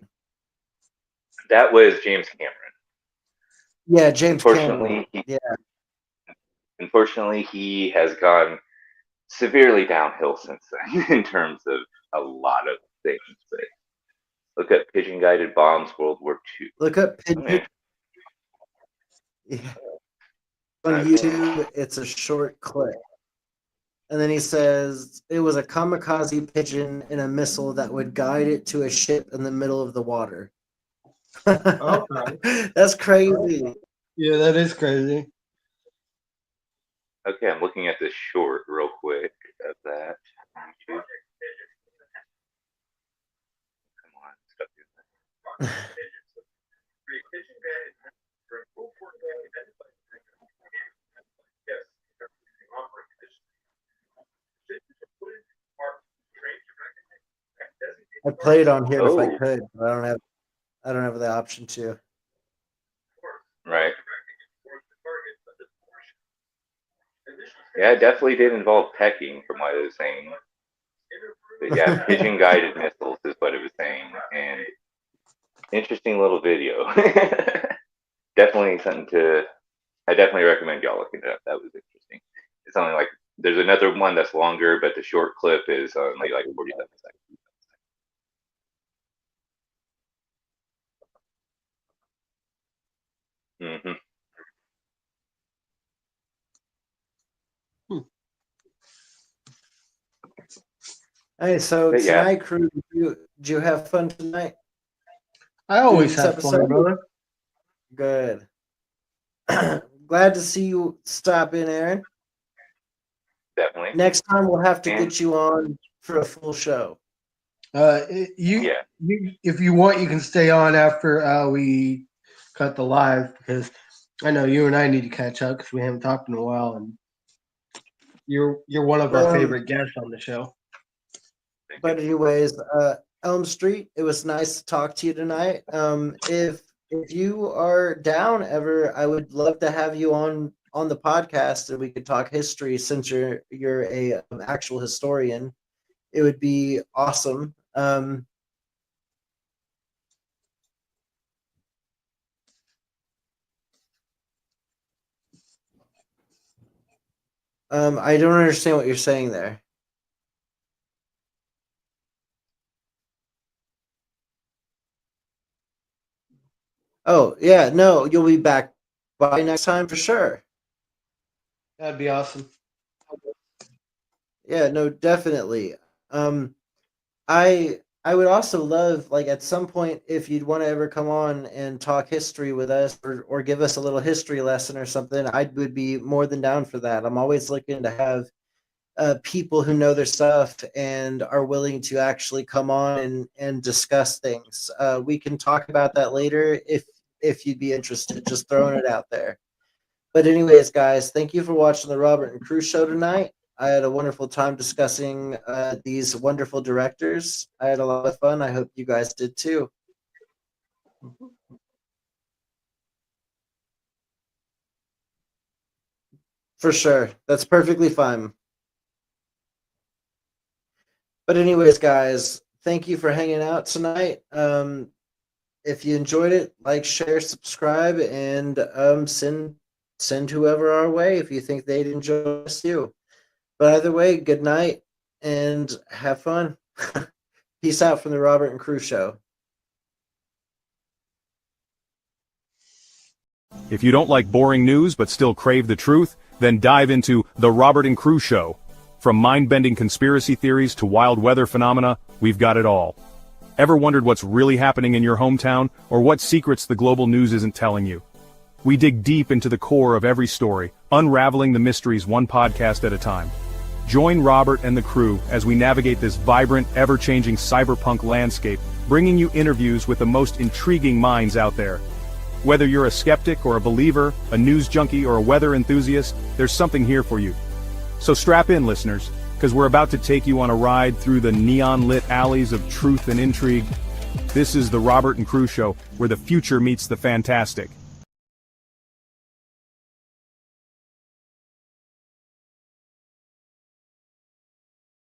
That was James Cameron. Yeah, James Cameron. Unfortunately, Yeah. unfortunately, he has gone severely downhill since then in terms of a lot of things. But look at Pigeon Guided Bombs World War II. Look up I mean, yeah. On YouTube. It's a short clip. And then he says it was a kamikaze pigeon in a missile that would guide it to a ship in the middle of the water. Okay. That's crazy. Yeah, that is crazy. okay, I'm looking at this short real quick of that. Come on, stop doing that. I'd play it on here if I Oh, could, but I don't have the option to. right. Yeah, it definitely did involve pecking, from what it was saying. But yeah, pigeon guided missiles is what it was saying, and interesting little video. Definitely something to. I definitely recommend y'all looking it up. That was interesting. It's only like there's another one that's longer, but the short clip is only like 47 seconds. Mm-hmm. Hey, so But yeah, tonight, crew, did you have fun tonight? I Doing always this have fun, episode? brother. Good. Glad to see you stop in, Aaron. definitely. Next time we'll have to And get you on for a full show. You, if you want, you can stay on after we cut the live because I know you and I need to catch up because we haven't talked in a while, and you're one of our favorite guests on the show. But anyways, Elm Street, it was nice to talk to you tonight. If you are down ever, I would love to have you on the podcast and we could talk history since you're a actual historian. It would be awesome. I don't understand what you're saying there. Oh, yeah, no, you'll be back by next time for sure. That'd be awesome. Yeah, no, definitely. Um, I would also love, like, at some point, if you'd want to ever come on and talk history with us or give us a little history lesson or something, I would be more than down for that. I'm always looking to have people who know their stuff and are willing to actually come on and discuss things. We can talk about that later if you'd be interested. Just throwing it out there. But anyways, guys, thank you for watching the Robert and Cruz show tonight. I had a wonderful time discussing these wonderful directors. I had a lot of fun. I hope you guys did too. For sure. That's perfectly fine. But anyways, guys, thank you for hanging out tonight. If you enjoyed it, like, share, subscribe, and send whoever our way if you think they'd enjoy us too. But either way, good night and have fun. Peace out from the Robert and Cruz show. If you don't like boring news but still crave the truth, then dive into The Robert and Cruz Show. From mind-bending conspiracy theories to wild weather phenomena, we've got it all. Ever wondered what's really happening in your hometown, or what secrets the global news isn't telling you? We dig deep into the core of every story, unraveling the mysteries one podcast at a time. Join Robert and the crew as we navigate this vibrant, ever-changing cyberpunk landscape, bringing you interviews with the most intriguing minds out there. Whether you're a skeptic or a believer, a news junkie or a weather enthusiast, there's something here for you. So strap in, listeners, because we're about to take you on a ride through the neon-lit alleys of truth and intrigue. This is the Robert and Crew Show, where the future meets the fantastic.